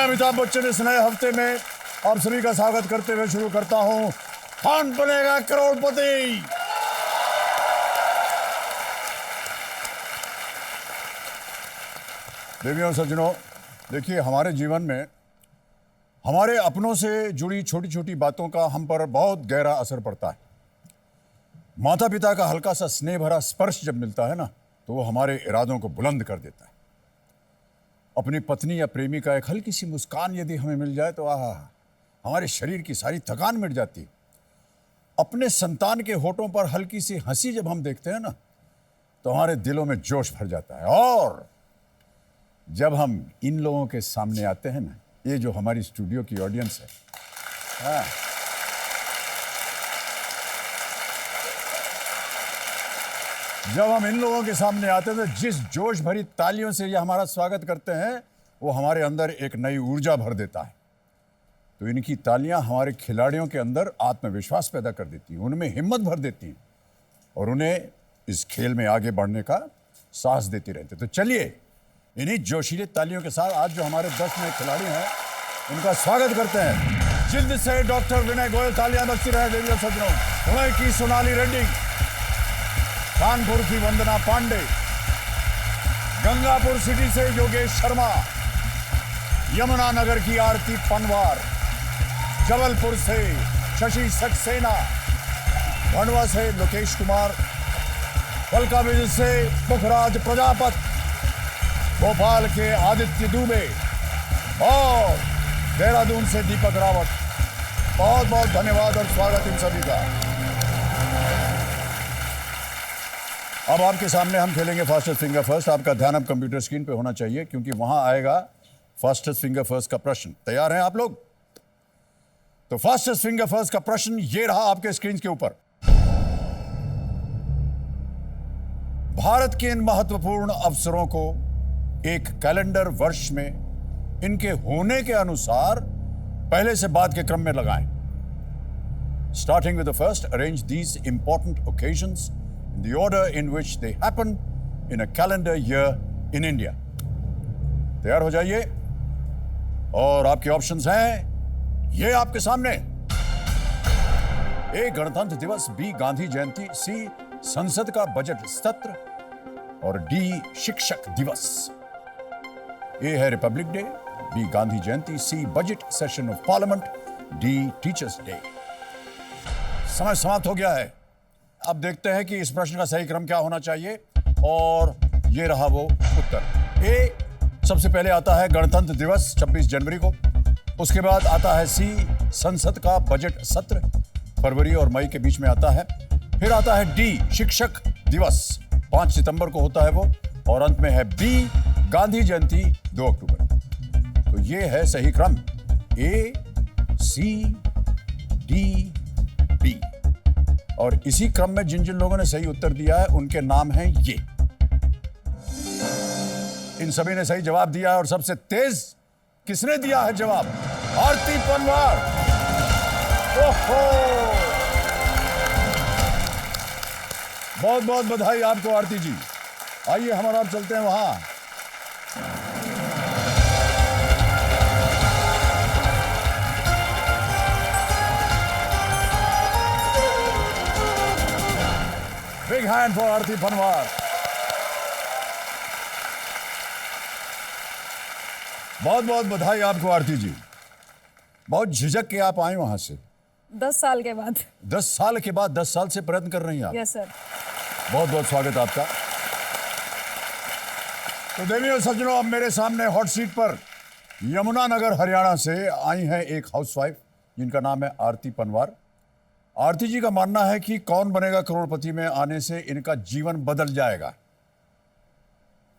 मैं अमिताभ बच्चन इस नए हफ्ते में आप सभी का स्वागत करते हुए शुरू करता हूं कौन बनेगा करोड़पति। देवियों और सज्जनों, देखिए हमारे जीवन में हमारे अपनों से जुड़ी छोटी छोटी बातों का हम पर बहुत गहरा असर पड़ता है। माता पिता का हल्का सा स्नेह भरा स्पर्श जब मिलता है ना, तो वो हमारे इरादों को बुलंद कर देता है। अपनी पत्नी या प्रेमी का एक हल्की सी मुस्कान यदि हमें मिल जाए तो आहा, हमारे शरीर की सारी थकान मिट जाती है। अपने संतान के होठों पर हल्की सी हंसी जब हम देखते हैं ना, तो हमारे दिलों में जोश भर जाता है। और जब हम इन लोगों के सामने आते हैं ना, ये जो हमारी स्टूडियो की ऑडियंस है, हाँ, जब हम इन लोगों के सामने आते हैं तो जिस जोश भरी तालियों से ये हमारा स्वागत करते हैं, वो हमारे अंदर एक नई ऊर्जा भर देता है। तो इनकी तालियां हमारे खिलाड़ियों के अंदर आत्मविश्वास पैदा कर देती हैं, उनमें हिम्मत भर देती हैं और उन्हें इस खेल में आगे बढ़ने का साहस देती रहती है। तो चलिए इन्हीं जोशीले तालियों के साथ आज जो हमारे 10 नए खिलाड़ी हैं, उनका स्वागत करते हैं। जिल्द से डॉक्टर विनय गोयल, तालियां बजती रहे देवियों सज्जनों। पुणे की सोनाली रेड्डी, कानपुर की वंदना पांडे, गंगापुर सिटी से योगेश शर्मा, यमुना नगर की आरती पनवार, जबलपुर से शशि सक्सेना, खंडवा से लोकेश कुमार, फलका विजय से पुखराज प्रजापत, भोपाल के आदित्य दुबे और देहरादून से दीपक रावत। बहुत बहुत धन्यवाद और स्वागत इन सभी का। अब आपके सामने हम खेलेंगे फास्टेस्ट फिंगर फर्स्ट। आपका ध्यान अब कंप्यूटर स्क्रीन पे होना चाहिए क्योंकि वहां आएगा फास्टेस्ट फिंगर फर्स्ट का प्रश्न। तैयार हैं आप लोग? तो फास्टेस्ट फिंगर फर्स्ट का प्रश्न ये रहा आपके स्क्रीन के ऊपर। भारत के इन महत्वपूर्ण अवसरों को एक कैलेंडर वर्ष में इनके होने के अनुसार पहले से बाद के क्रम में लगाएं। Starting with the first, arrange these important occasions in the order in which they happen in a calendar year in India. तैयार हो जाइए और आपके ऑप्शंस हैं ये आपके सामने। ए, गणतंत्र दिवस, बी, गांधी जयंती, सी, संसद का बजट सत्र और डी, शिक्षक दिवस। ए है republic day, B Gandhi Jayanti, C budget session of parliament, D teachers day. समय समाप्त हो गया है। अब देखते हैं कि इस प्रश्न का सही क्रम क्या होना चाहिए और ये रहा वो उत्तर। ए, सबसे पहले आता है गणतंत्र दिवस 26 जनवरी को। उसके बाद आता है सी, संसद का बजट सत्र, फरवरी और मई के बीच में आता है। फिर आता है डी, शिक्षक दिवस, 5 सितंबर को होता है वो। और अंत में है बी, गांधी जयंती, 2 अक्टूबर। तो ये है सही क्रम, ए, सी, डी, बी। और इसी क्रम में जिन जिन लोगों ने सही उत्तर दिया है उनके नाम हैं ये। इन सभी ने सही जवाब दिया है और सबसे तेज किसने दिया है जवाब? आरती पनवार। ओहो, बहुत बहुत बधाई आपको आरती जी। आइए हम और आप चलते हैं वहां। Big hand for आरती पनवार। बहुत बहुत बधाई आपको आरती जी। बहुत झिझक के आप आए वहां से। 10 साल के बाद। 10 साल के बाद, 10 साल से प्रयत्न कर रही हैं आप। Yes sir. बहुत बहुत स्वागत आपका। तो देवियों और सज्जनों, अब मेरे सामने हॉट सीट पर यमुना नगर हरियाणा से आई हैं एक हाउसवाइफ जिनका नाम है आरती पनवार। आरती जी का मानना है कि कौन बनेगा करोड़पति में आने से इनका जीवन बदल जाएगा।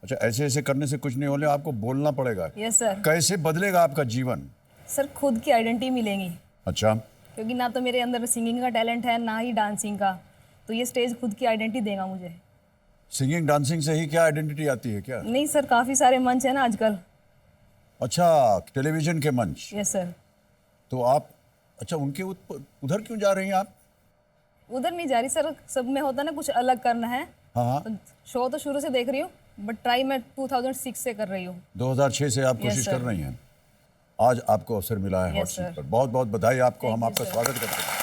अच्छा, ऐसे ऐसे करने से कुछ नहीं होने, आपको बोलना पड़ेगा। Yes sir. कैसे बदलेगा आपका जीवन? सर, खुद की आइडेंटिटी मिलेगी। अच्छा, क्योंकि ना तो मेरे अंदर सिंगिंग का टैलेंट है, ना ही डांसिंग का। तो ये स्टेज खुद की आइडेंटिटी देगा मुझे। सिंगिंग डांसिंग से ही क्या आइडेंटिटी आती है क्या? नहीं सर, काफ़ी सारे मंच है ना आजकल। अच्छा, टेलीविजन के मंच। Yes sir. तो आप, अच्छा, उनके उधर क्यों जा रही हैं आप? उधर नहीं जा रही सर, सब में होता ना कुछ अलग करना है। हाँ, तो शो तो शुरू से देख रही हूँ, बट ट्राई मैं 2006 से कर रही हूँ। 2006 से आप कोशिश sir. कर रही हैं। आज आपको अवसर मिला है हॉट Yes, सीट sir. पर। बहुत बहुत बधाई आपको, Thank हम you, आपका sir. स्वागत करते हैं।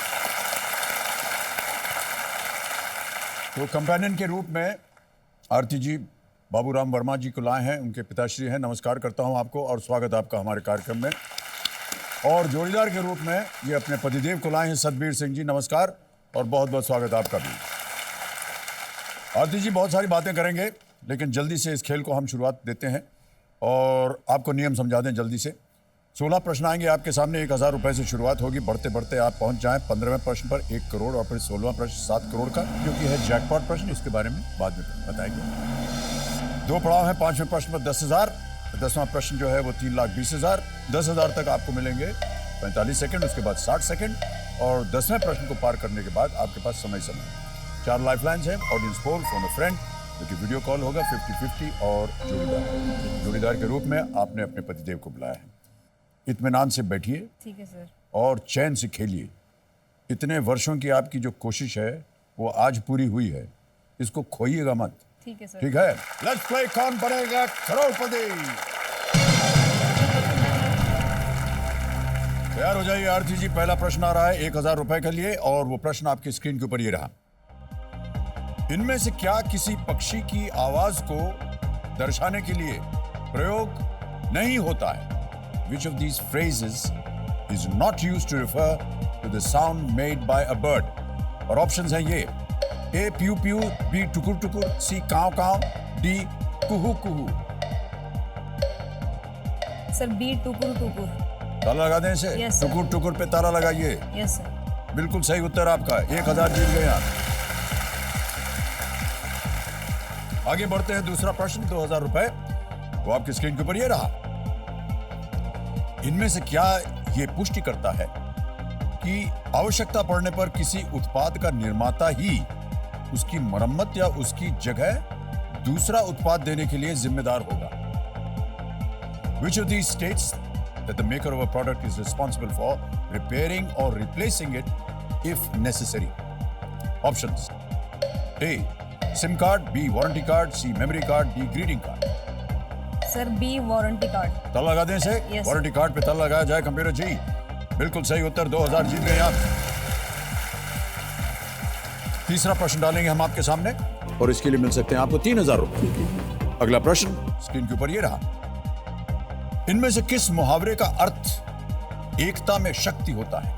तो कंपेनियन के रूप में आरती जी बाबूराम वर्मा जी को लाए हैं, उनके पिताश्री हैं। नमस्कार करता हूं आपको और स्वागत आपका हमारे कार्यक्रम में। और जोड़ीदार के रूप में ये अपने पतिदेव को लाए हैं सतबीर सिंह जी। नमस्कार और बहुत बहुत स्वागत आपका भी। आरती जी बहुत सारी बातें करेंगे, लेकिन जल्दी से इस खेल को हम शुरुआत देते हैं और आपको नियम समझा दें जल्दी से। 16 प्रश्न आएंगे आपके सामने, 1000 रुपए से शुरुआत होगी। बढ़ते बढ़ते आप पहुंच जाएं 15वें प्रश्न पर 1 करोड़ और फिर 16वां प्रश्न 7 करोड़ का, जो कि है जैकपॉट प्रश्न। इसके बारे में बाद में बताएंगे। 2 पड़ाव हैं। 5वें प्रश्न पर 10,000, 10वां प्रश्न जो है वो 3,20,000। 10,000 तक आपको मिलेंगे 45 सेकंड, उसके बाद 60 सेकंड और 10वें प्रश्न को पार करने के बाद आपके पास समय 4 लाइफलाइंस हैं। Audience poll, phone a friend, जो कि वीडियो कॉल होगा, 50-50 और जोड़ीदार के रूप में आपने अपने पतिदेव को बुलाया है। इत्मीनान से बैठिए ठीक है सर। और चैन से खेलिए। इतने वर्षों की आपकी जो कोशिश है वो आज पूरी हुई है, इसको खोइएगा मत। ठीक है सर। ठीक है, लेट्स प्ले कौन बनेगा करोड़पति। तैयार हो जाइए आरती जी। पहला प्रश्न आ रहा है 1000 रुपए के लिए और वो प्रश्न आपकी स्क्रीन के ऊपर ये रहा। इनमें से क्या किसी पक्षी की आवाज को दर्शाने के लिए प्रयोग नहीं होता है? Which of these phrases is not used to refer to the sound made by a bird? और ऑप्शंस हैं ये: A pew pew, B टुकुर टुकुर, C काव काव, D कुहू कुहू। सर बी टुकुर टुकुर। ताला लगा दें इसे। Yes, sir. टुकुर टुकुर पे ताला लगाइए। Yes sir. बिल्कुल सही उत्तर आपका। 1000 जीत गए आप। आगे बढ़ते हैं। दूसरा प्रश्न 2000 रुपए, वो आपकी स्क्रीन के ऊपर ये रहा। इनमें से क्या ये पुष्टि करता है कि आवश्यकता पड़ने पर किसी उत्पाद का निर्माता ही उसकी मरम्मत या उसकी जगह दूसरा उत्पाद देने के लिए जिम्मेदार होगा? Which of these states that the maker of a product is responsible for repairing or replacing it if necessary? Options: A SIM card, B warranty card, C memory card, D greeting card. Sir B warranty card. ताला लगा दें इसे। Yes. Warranty card पे ताला लगाया जाए। Computer जी बिल्कुल सही उत्तर। 2000 जीत गए आप। तीसरा प्रश्न डालेंगे हम आपके सामने और इसके लिए मिल सकते हैं आपको 3000 रुपए। अगला प्रश्न स्क्रीन के ऊपर ये रहा। इनमें से किस मुहावरे का अर्थ एकता में शक्ति होता है?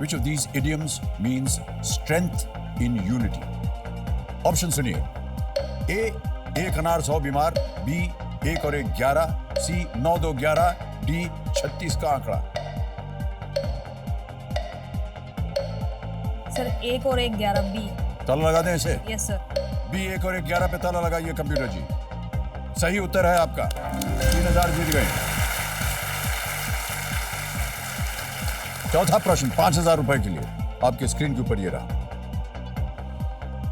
Which of these idioms means strength in unity? Option सुनिए। ए 1 अनार 100 बीमार, बी 1 और 1 11, सी 9 2 11, डी 36 का आंकड़ा। सर 1 और 1 11 बी। ताला लगा दें इसे। Yes sir. बी 1 और 1 11 पे ताला लगाइए कंप्यूटर जी। सही उत्तर है आपका। 3000 जीत गए। चौथा प्रश्न 5000 रुपए के लिए आपके स्क्रीन के ऊपर ये रहा।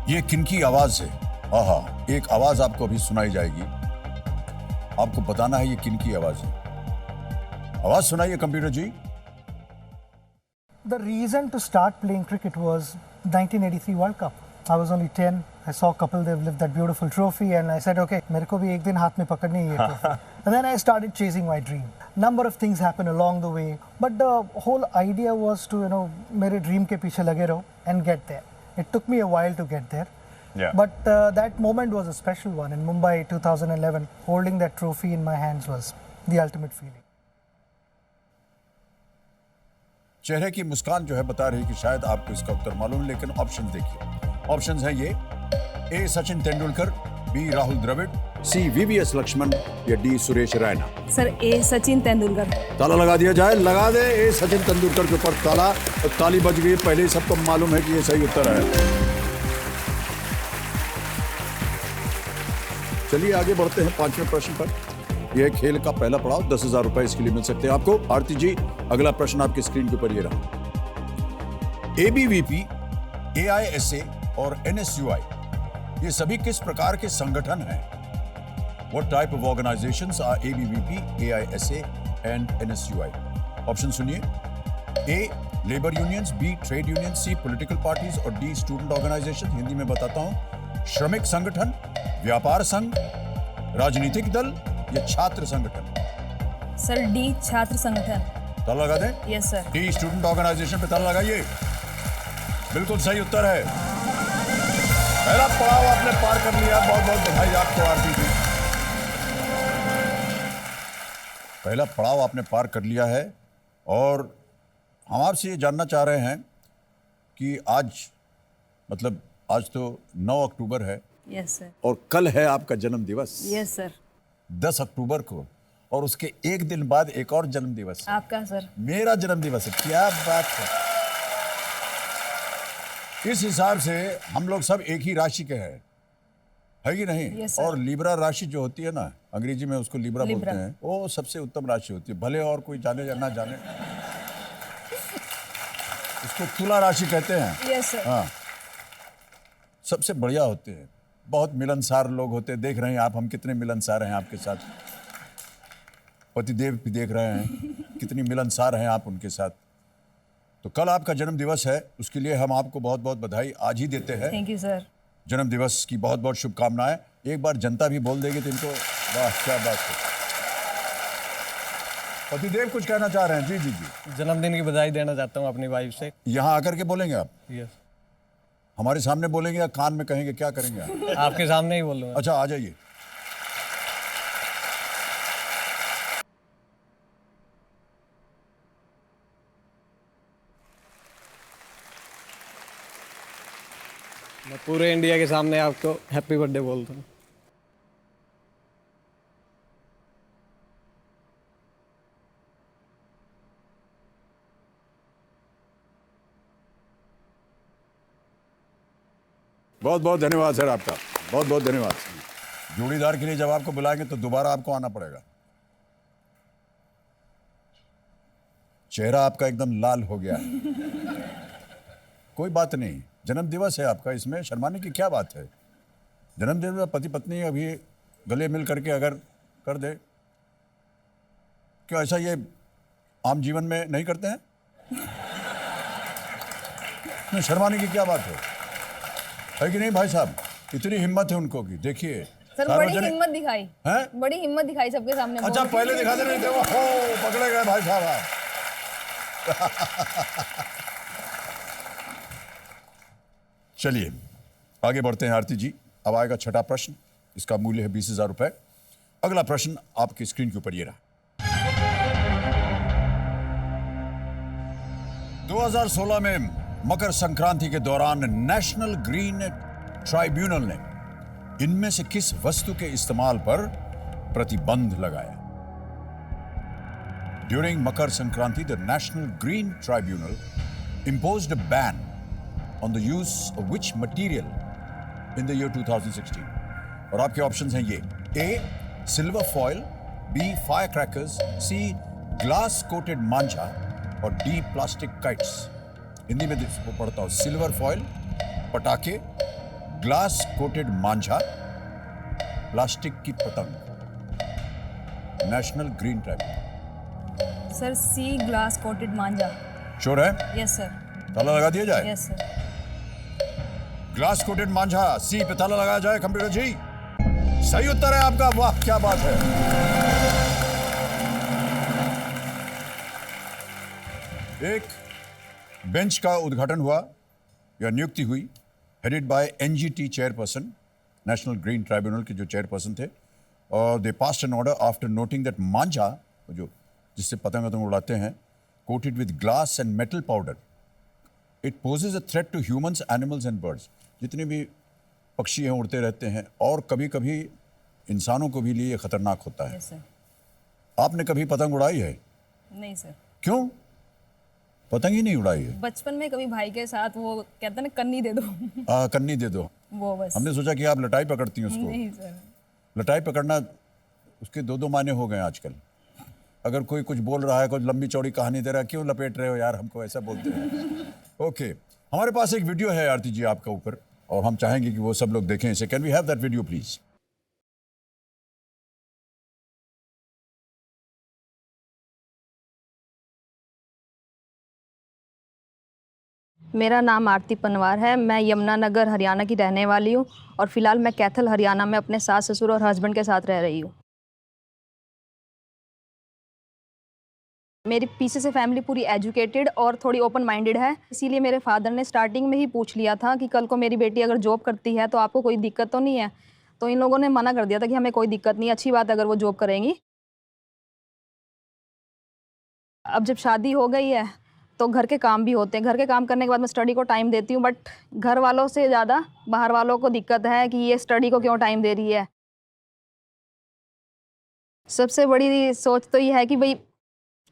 ये किनकी आवाज है? आहा, एक आवाज आपको अभी सुनाई जाएगी। आपको बताना है ये किनकी आवाज है। आवाज सुनाइए computer ji. The reason to start playing cricket was 1983 World Cup. I was only 10. I saw Kapil Dev lift that beautiful trophy and I said, okay, मेरे को भी एक दिन हाथ में पकड़नी है ये trophy. And then I started chasing my dream. Number of things happened along the way, but the whole idea was to, मेरे dream के पीछे लगे रहो and get there. It took me a while to get there. Yeah. But that moment was a special one. In Mumbai 2011, holding that trophy in my hands was the ultimate feeling. चेहरे की मुस्कान जो है बता रही कि शायद आपको इसका उत्तर मालूम है, लेकिन ऑप्शन देखिए। ऑप्शंस हैं ये: ए सचिन तेंदुलकर, बी राहुल द्रविड़, सी वीवीएस लक्ष्मण या डी सुरेश रैना। सर ए सचिन तेंदुलकर। ताला लगा दिया जाए। लगा दे ए सचिन तेंदुलकर के ऊपर ताला। और ताली बज गई। पहले ही सबको मालूम है कि ये सही उत्तर है। चलिए आगे बढ़ते हैं 5वें प्रश्न पर। यह खेल का पहला पड़ाव 10,000 रुपए इसके लिए मिल सकते हैं आपको। आरती जी अगला प्रश्न आपकी स्क्रीन के ऊपर ये रहा। एबीवीपी, एआईएसए और एनएसयूआई ये सभी किस प्रकार के संगठन हैं? What type of organizations are ABVP, AISA and NSUI? Option सुनिए। A labour unions, B trade union, C political parties और डी स्टूडेंट ऑर्गेनाइजेशन। हिंदी में बताता हूं: श्रमिक संगठन, व्यापार संघ, राजनीतिक दल या छात्र संगठन। सर डी छात्र संगठन। ताला लगा दें? Yes sir. D student organisation पे ताला लगाइए। बिल्कुल सही उत्तर है। पहला पड़ाव आपने पार कर लिया, बहुत बहुत बधाई आपको आरती जी। पहला पड़ाव आपने पार कर लिया है और हम आपसे ये जानना चाह रहे हैं कि आज मतलब आज तो 9 अक्टूबर है यस सर। और कल है आपका जन्म दिवस यस सर। 10 अक्टूबर को, और उसके एक दिन बाद एक और जन्म दिवस है। आपका सर। मेरा जन्म दिवस है। क्या बात है। इस हिसाब से हम लोग सब एक ही राशि के हैं, है कि नहीं? Yes, sir. और लिब्रा राशि जो होती है ना, अंग्रेजी में उसको लिब्रा बोलते लिब्रा। हैं, वो सबसे उत्तम राशि होती है। भले और कोई जाने या ना जाने, उसको तुला राशि कहते हैं। Yes sir. हाँ, सबसे बढ़िया होते हैं, बहुत मिलनसार लोग होते हैं। देख रहे हैं आप हम कितने मिलनसार हैं आपके साथ। पतिदेव भी देख रहे हैं कितनी मिलनसार हैं आप उनके साथ। तो कल आपका जन्म दिवस है, उसके लिए हम आपको बहुत बहुत बधाई आज ही देते हैं। Thank you sir. जन्म दिवस की बहुत बहुत शुभकामनाएं। एक बार जनता भी बोल देगी तो इनको वाह क्या बात है। पतिदेव कुछ कहना चाह रहे हैं? जी जी जी। जन्मदिन की बधाई देना चाहता हूँ अपनी वाइफ से। यहाँ आकर के बोलेंगे आप? यस। हमारे सामने बोलेंगे या कान में कहेंगे, क्या करेंगे आप? आपके सामने ही बोलूँगा। अच्छा आ जाइए। मैं पूरे इंडिया के सामने आपको हैप्पी बर्थडे बोलता हूँ। बहुत बहुत धन्यवाद सर आपका, बहुत बहुत धन्यवाद। जोड़ीदार के लिए जब आपको बुलाएंगे तो दोबारा आपको आना पड़ेगा। चेहरा आपका एकदम लाल हो गया है। कोई बात नहीं, जन्म दिवस है आपका, इसमें शर्माने की क्या बात है। जन्मदिन में पति पत्नी अभी गले मिल करके अगर कर दे, क्यों ऐसा ये आम जीवन में नहीं करते हैं? नहीं, शर्माने की क्या बात है कि नहीं भाई साहब? इतनी हिम्मत है उनको की, देखिए सर बड़ी हिम्मत दिखाई हैं? बड़ी हिम्मत दिखाई सबके सामने। अच्छा बोल। पहले दिखाते नहीं थे वो, हो पकड़े गए भाई साहब आप। चलिए आगे बढ़ते हैं आरती जी। अब आएगा छठा प्रश्न, इसका मूल्य है 20,000 रुपए। अगला प्रश्न आपकी स्क्रीन के ऊपर ये रहा। 2016 में मकर संक्रांति के दौरान नेशनल ग्रीन ट्राइब्यूनल ने इनमें से किस वस्तु के इस्तेमाल पर प्रतिबंध लगाया? During Makar Sankranti the national green tribunal imposed a ban on the use of which material in the year 2016? और आपके ऑप्शंस हैं ये: A silver foil, B fire crackers, C glass coated मांझा और D प्लास्टिक काइट्स। हिंदी में इसको पढ़ता हूं: सिल्वर फॉयल पटाखे, ग्लास कोटेड मांझा, प्लास्टिक की पतंग। National green tribunal. Sir C glass coated मांझा। श्योर है? Yes sir. ताला लगा दिया जाए? Yes sir. ग्लास कोटेड मांझा, सी पे ताला लगाया जाए। कंप्यूटर जी सही उत्तर है आपका, वाह क्या बात है। एक बेंच का उद्घाटन हुआ या नियुक्ति हुई, headed by NGT chairperson, national green tribunal के जो चेयरपर्सन थे, और they passed an order after noting that मांझा, जो जिससे पतंग उड़ाते हैं, coated with glass and metal powder, it poses a threat to humans, animals and birds. जितने भी पक्षी हैं उड़ते रहते हैं और कभी कभी इंसानों को भी लिए खतरनाक होता है। Yes sir. आपने कभी पतंग उड़ाई है? नहीं सर। क्यों? पतंग ही नहीं उड़ाई है? बचपन में कभी भाई के साथ वो कहते हैं ना कन्नी दे दो। कन्नी दे दो। वो बस। हमने सोचा कि आप लटाई पकड़ती हैं उसको। नहीं सर। लटाई पकड़ना, उसके दो दो मायने हो गए आजकल। अगर कोई कुछ बोल रहा है, कुछ लंबी चौड़ी कहानी दे रहा है, क्यों लपेट रहे हो यार हमको, ऐसा बोलते हैं। ओके, हमारे पास एक वीडियो है आरती जी आपका ऊपर, और हम चाहेंगे कि वो सब लोग देखें इसे। Can we have that video please? मेरा नाम आरती पनवार है। मैं यमुनानगर हरियाणा की रहने वाली हूँ और फिलहाल मैं कैथल हरियाणा में अपने सास ससुर और हस्बैंड के साथ रह रही हूँ। मेरी पीछे से फैमिली पूरी एजुकेटेड और थोड़ी ओपन माइंडेड है, इसीलिए मेरे फादर ने स्टार्टिंग में ही पूछ लिया था कि कल को मेरी बेटी अगर जॉब करती है तो आपको कोई दिक्कत तो नहीं है। तो इन लोगों ने मना कर दिया था कि हमें कोई दिक्कत नहीं, अच्छी बात अगर वो जॉब करेंगी। अब जब शादी हो गई है तो घर के काम भी होते हैं, घर के काम करने के बाद मैं स्टडी को टाइम देती हूँ, बट घर वालों से ज़्यादा बाहर वालों को दिक्कत है कि ये स्टडी को क्यों टाइम दे रही है। सबसे बड़ी सोच तो ये है कि भाई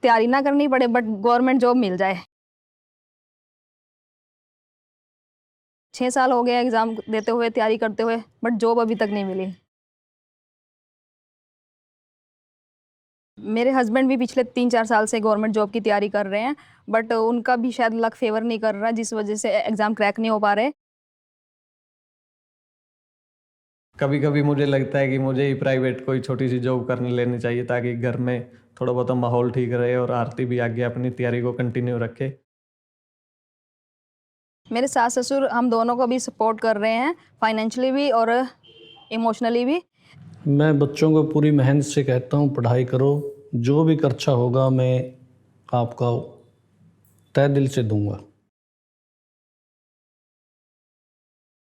तैयारी ना करनी पड़े बट गवर्नमेंट जॉब मिल जाए। 6 साल हो गए एग्ज़ाम देते हुए, तैयारी करते हुए, बट जॉब अभी तक नहीं मिली। मेरे हस्बैंड भी पिछले 3-4 साल से गवर्नमेंट जॉब की तैयारी कर रहे हैं, बट उनका भी शायद लक फेवर नहीं कर रहा, जिस वजह से एग्ज़ाम क्रैक नहीं हो पा रहे। कभी कभी मुझे लगता है कि मुझे ही प्राइवेट कोई छोटी सी जॉब करने लेनी चाहिए ताकि घर में थोड़ा बहुत माहौल ठीक रहे और आरती भी आगे अपनी तैयारी को कंटिन्यू रखे। मेरे सास ससुर हम दोनों को भी सपोर्ट कर रहे हैं, फाइनेंशियली भी और इमोशनली भी। मैं बच्चों को पूरी मेहनत से कहता हूँ पढ़ाई करो, जो भी खर्चा होगा मैं आपका तहे दिल से दूंगा।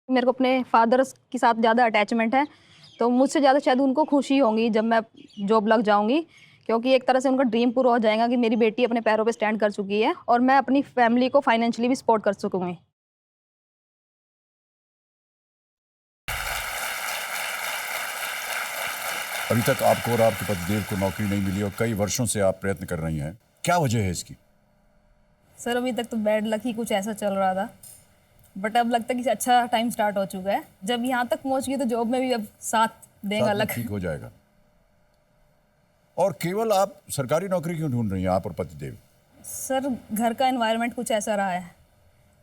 मेरे को अपने फादर के साथ ज़्यादा अटैचमेंट है, तो मुझसे ज़्यादा शायद उनको खुशी होगी जब मैं जॉब लग जाऊंगी, क्योंकि एक तरह से उनका ड्रीम पूरा हो जाएगा कि मेरी बेटी अपने पैरों पे स्टैंड कर चुकी है और मैं अपनी फैमिली को फाइनेंशियली भी सपोर्ट कर सकूँगी। अभी तक आपको और आपके पतिदेव को नौकरी नहीं मिली और कई वर्षों से आप प्रयत्न कर रही हैं, क्या वजह है इसकी? सर अभी तक तो बैड लक ही कुछ ऐसा चल रहा था, बट अब लगता है कि अच्छा टाइम स्टार्ट हो चुका है। जब यहाँ तक पहुँच गई तो जॉब में भी अब साथ देगा साथ में लक। ठीक हो जाएगा। और केवल आप सरकारी नौकरी क्यों ढूंढ रही हैं, आप और पतिदेव? सर घर का एनवायरनमेंट कुछ ऐसा रहा है।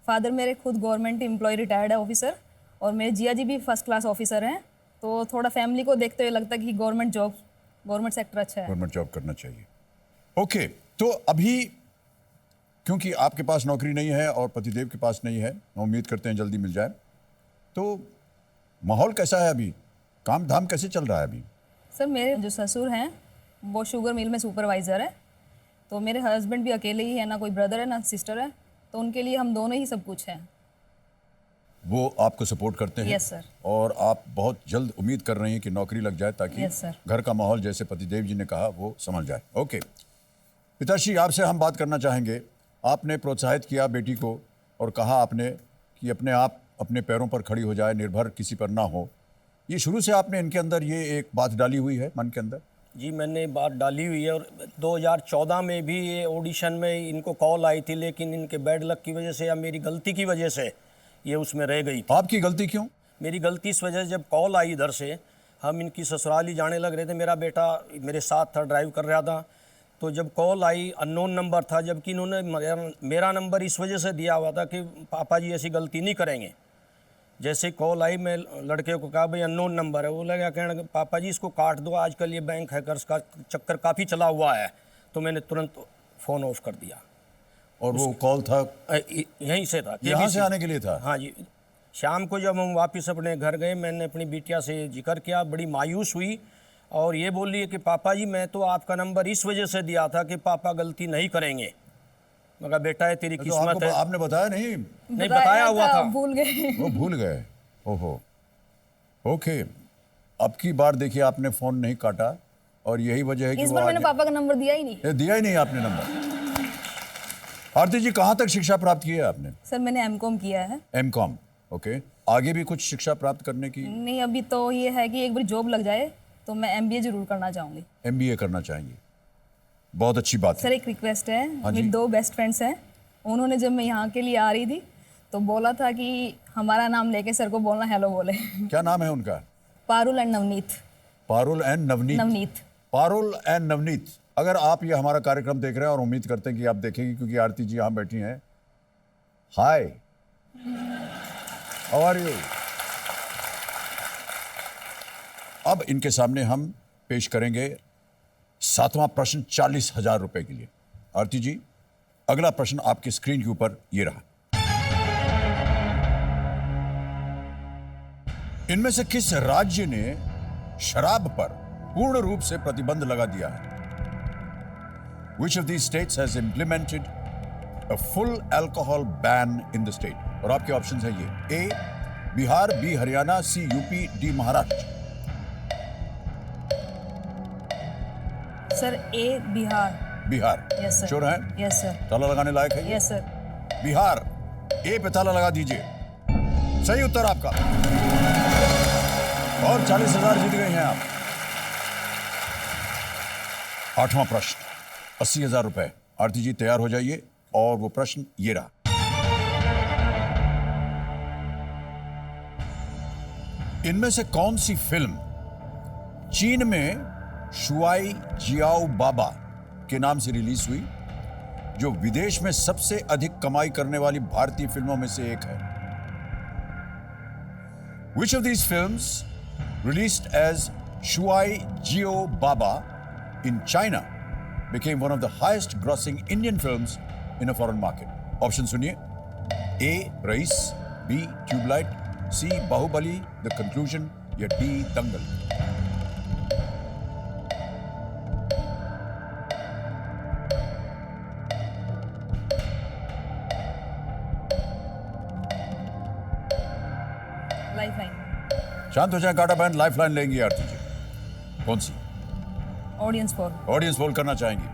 फादर मेरे खुद गवर्नमेंट एम्प्लॉय रिटायर्ड है ऑफिसर, और मेरे जिया जी भी फर्स्ट क्लास ऑफिसर हैं, तो थोड़ा फैमिली को देखते हुए लगता है कि गवर्नमेंट सेक्टर अच्छा है। गवर्नमेंट जॉब करना चाहिए। ओके, तो अभी क्योंकि आपके पास नौकरी नहीं है और पतिदेव के पास नहीं है, हम उम्मीद करते हैं जल्दी मिल जाए, तो माहौल कैसा है अभी, काम धाम कैसे चल रहा है अभी? सर मेरे जो ससुर हैं वो शुगर मिल में सुपरवाइज़र है, तो मेरे हस्बैंड भी अकेले ही है, ना कोई ब्रदर है ना सिस्टर है, तो उनके लिए हम दोनों ही सब कुछ हैं। वो आपको सपोर्ट करते हैं? Yes sir. और आप बहुत जल्द उम्मीद कर रही हैं कि नौकरी लग जाए ताकि यस सर। घर का माहौल जैसे पतिदेव जी ने कहा वो संभल जाए। ओके पिताश्री, आपसे हम बात करना चाहेंगे। आपने प्रोत्साहित किया बेटी को और कहा आपने कि अपने आप अपने पैरों पर खड़ी हो जाए, निर्भर किसी पर ना हो। ये शुरू से आपने इनके अंदर ये एक बात डाली हुई है मन के अंदर? जी मैंने बात डाली हुई है, और 2014 में भी ये ऑडिशन में इनको कॉल आई थी, लेकिन इनके बैड लक की वजह से या मेरी गलती की वजह से ये उसमें रह गई थी। आपकी गलती क्यों? मेरी गलती इस वजह से, जब कॉल आई इधर से, हम इनकी ससुराली जाने लग रहे थे, मेरा बेटा मेरे साथ था, ड्राइव कर रहा था, तो जब कॉल आई अननोन नंबर था, जबकि इन्होंने मेरा नंबर इस वजह से दिया हुआ था कि पापा जी ऐसी गलती नहीं करेंगे। जैसे कॉल आई मैं लड़के को कहा भाई अननोन नंबर है, वो लगा कहने पापा जी इसको काट दो, आजकल ये बैंक हैकर्स का चक्कर काफ़ी चला हुआ है, तो मैंने तुरंत फ़ोन ऑफ कर दिया। और वो कॉल था यहीं से था, यहाँ से आने के लिए था? हाँ जी। शाम को जब हम वापस अपने घर गए, मैंने अपनी बिटिया से जिक्र किया, बड़ी मायूस हुई और ये बोल रही है कि पापा जी मैं तो आपका नंबर इस वजह से दिया था कि पापा गलती नहीं करेंगे। मगर बेटा है तेरी किस्मत है। आपने बताया नहीं? नहीं बताया हुआ था, भूल गए। वो भूल गए। ओहो, ओके। अब की बार देखिए आपने फ़ोन नहीं काटा और यही वजह है कि इस बार मैंने पापा का नंबर दिया ही नहीं। दिया ही नहीं आपने नंबर। आरती जी, कहाँ तक शिक्षा प्राप्त की है आपने? सर मैंने एमकॉम किया है। MCom, okay. आगे भी कुछ शिक्षा प्राप्त करने की? नहीं, अभी तो ये है कि एक बार जॉब लग जाए तो मैं एमबीए जरूर करना चाहूँगी। एमबीए करना चाहेंगे, बहुत अच्छी बात सर है। एक रिक्वेस्ट है, हाँ जी। मेरी 2 बेस्ट फ्रेंड्स हैं, उन्होंने जब मैं यहाँ के लिए आ रही थी तो बोला था कि हमारा नाम लेके सर को बोलना हेलो बोले। क्या नाम है उनका? Parul and Navneet. Parul and Navneet. Navneet. Parul and Navneet, अगर आप ये हमारा कार्यक्रम देख रहे हैं और उम्मीद करते हैं कि आप देखेंगे क्योंकि आरती जी यहाँ बैठी हैं। हाय, हाउ आर यू? अब इनके सामने हम पेश करेंगे 7वां प्रश्न 40,000 रुपए के लिए। आरती जी, अगला प्रश्न आपके स्क्रीन के ऊपर ये रहा। इनमें से किस राज्य ने शराब पर पूर्ण रूप से प्रतिबंध लगा दिया है? Which of these states has implemented a full alcohol ban in the state? और आपके ऑप्शंस हैं ये: A Bihar, B Haryana, C UP, D Maharashtra. Sir A Bihar. Bihar. Yes sir. Sure हैं? Yes sir. ताला लगाने लायक है ये? Yes sir. बिहार, ए पे ताला लगा दीजिए। सही उत्तर आपका। और 40,000 जीत गए हैं आप। 8वां प्रश्न, 80,000 रुपए। आरती जी तैयार हो जाइए और वो प्रश्न ये रहा। इनमें से कौन सी फिल्म चीन में शुआई जियाओ बाबा के नाम से रिलीज हुई, जो विदेश में सबसे अधिक कमाई करने वाली भारतीय फिल्मों में से एक है? Which of these films released as Shuai Jio Baba in China became one of the highest grossing Indian films in a foreign market? Option सुनिए: A. Rais, B. Tubelight, C. Bahubali, The Conclusion, या D. Dangal? Lifeline. शांत हो जाए काटा बहन, lifeline लेंगी आरती जी। कौन सी? Audience poll. Audience poll करना चाहेंगी?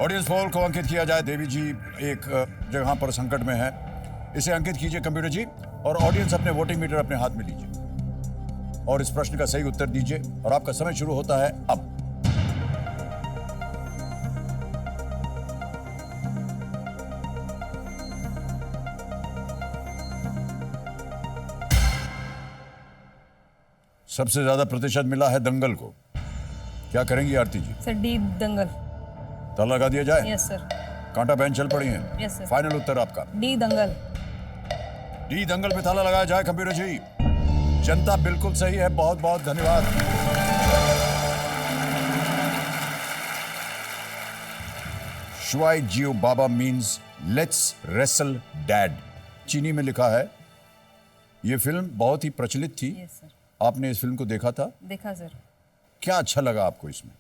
ऑडियंस पोल को अंकित किया जाए। देवी जी एक जगह पर संकट में है, इसे अंकित कीजिए कंप्यूटर जी, और ऑडियंस अपने वोटिंग मीटर अपने हाथ में लीजिए और इस प्रश्न का सही उत्तर दीजिए। और आपका समय शुरू होता है अब। सबसे ज्यादा प्रतिशत मिला है दंगल को। क्या करेंगी आरती जी? सर डी दंगल। ताला लगा दिया जाए? Yes sir. कांटा बहन चल पड़ी हैं। Yes sir. फाइनल उत्तर आपका? डी दंगल। डी दंगल पे ताला लगाया जाए कंप्यूटर जी। जनता बिल्कुल सही है, बहुत बहुत धन्यवाद। Shuai Jio Baba means let's wrestle dad. चीनी में लिखा है। यह फिल्म बहुत ही प्रचलित थी। Yes sir. आपने इस फिल्म को देखा था? देखा सर। क्या अच्छा लगा आपको इसमें?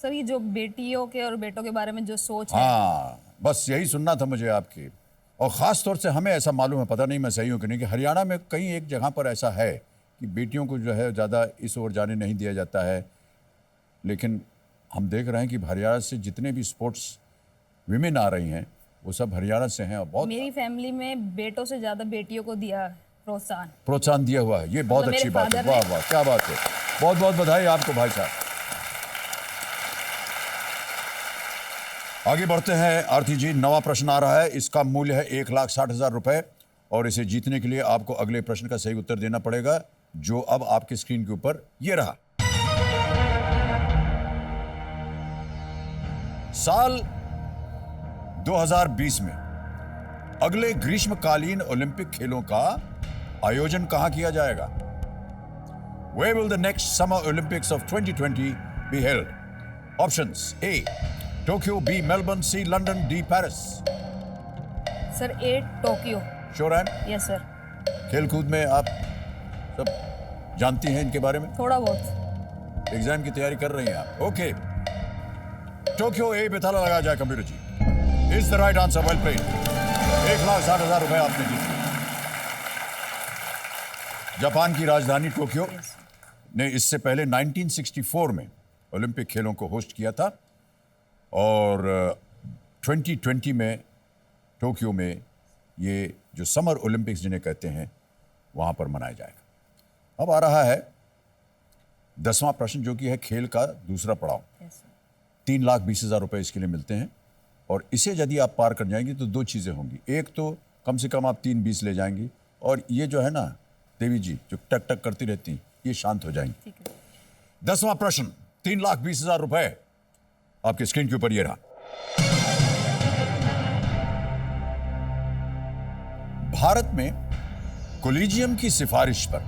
सर ये जो बेटियों के और बेटों के बारे में जो सोच है। हाँ, बस यही सुनना था मुझे आपकी। और ख़ास तौर से हमें ऐसा मालूम है, पता नहीं मैं सही हूँ कि नहीं, कि हरियाणा में कहीं एक जगह पर ऐसा है कि बेटियों को जो है ज़्यादा इस ओर जाने नहीं दिया जाता है। लेकिन हम देख रहे हैं कि हरियाणा से जितने भी स्पोर्ट्स विमेन आ रही हैं वो सब हरियाणा से हैं। और बहुत मेरी फैमिली में बेटों से ज़्यादा बेटियों को दिया प्रोत्साहन दिया हुआ है। ये बहुत मतलब अच्छी मेरे बात है। father वाह ने- वाह, क्या बात है। बहुत बहुत बधाई आपको भाई साहब। आगे बढ़ते हैं आरती जी। नवा प्रश्न आ रहा है, इसका मूल्य है 1,60,000 रुपए और इसे जीतने के लिए आपको अगले प्रश्न का सही उत्तर देना पड़ेगा, जो अब आपके स्क्रीन के ऊपर ये रहा। साल 2020 में अगले ग्रीष्मकालीन ओलंपिक खेलों का आयोजन कहां किया जाएगा? Where will the next Summer Olympics of 2020 be held? Options: A. Tokyo, B. Melbourne, C. London, D. Paris. Sir A Tokyo. Sure हैं? Yes sir. खेलकूद में आप सब जानती हैं इनके बारे में? थोड़ा बहुत। एग्जाम की तैयारी कर रही हैं आप? ओके। टोक्यो ए पे ताला लगाया जाए computer ji. Is the right answer. Well played. 1,60,000 रुपए आपने जीते। जापान की राजधानी टोक्यो ने इससे पहले 1964 में ओलंपिक खेलों को होस्ट किया था और 2020 में टोक्यो में ये जो समर ओलंपिक्स जिन्हें कहते हैं वहाँ पर मनाया जाएगा। अब आ रहा है 10वां प्रश्न, जो कि है खेल का दूसरा पड़ाव। 3,20,000 रुपए इसके लिए मिलते हैं और इसे यदि आप पार कर जाएंगे तो दो चीज़ें होंगी। एक तो कम से कम आप 3,20 ले जाएंगी और ये जो है ना देवी जी जो टक टक करती रहती ये शांत हो जाएंगी। 10वां प्रश्न 3,20,000 रुपए आपके स्क्रीन के ऊपर ये रहा। भारत में कोलिजियम की सिफारिश पर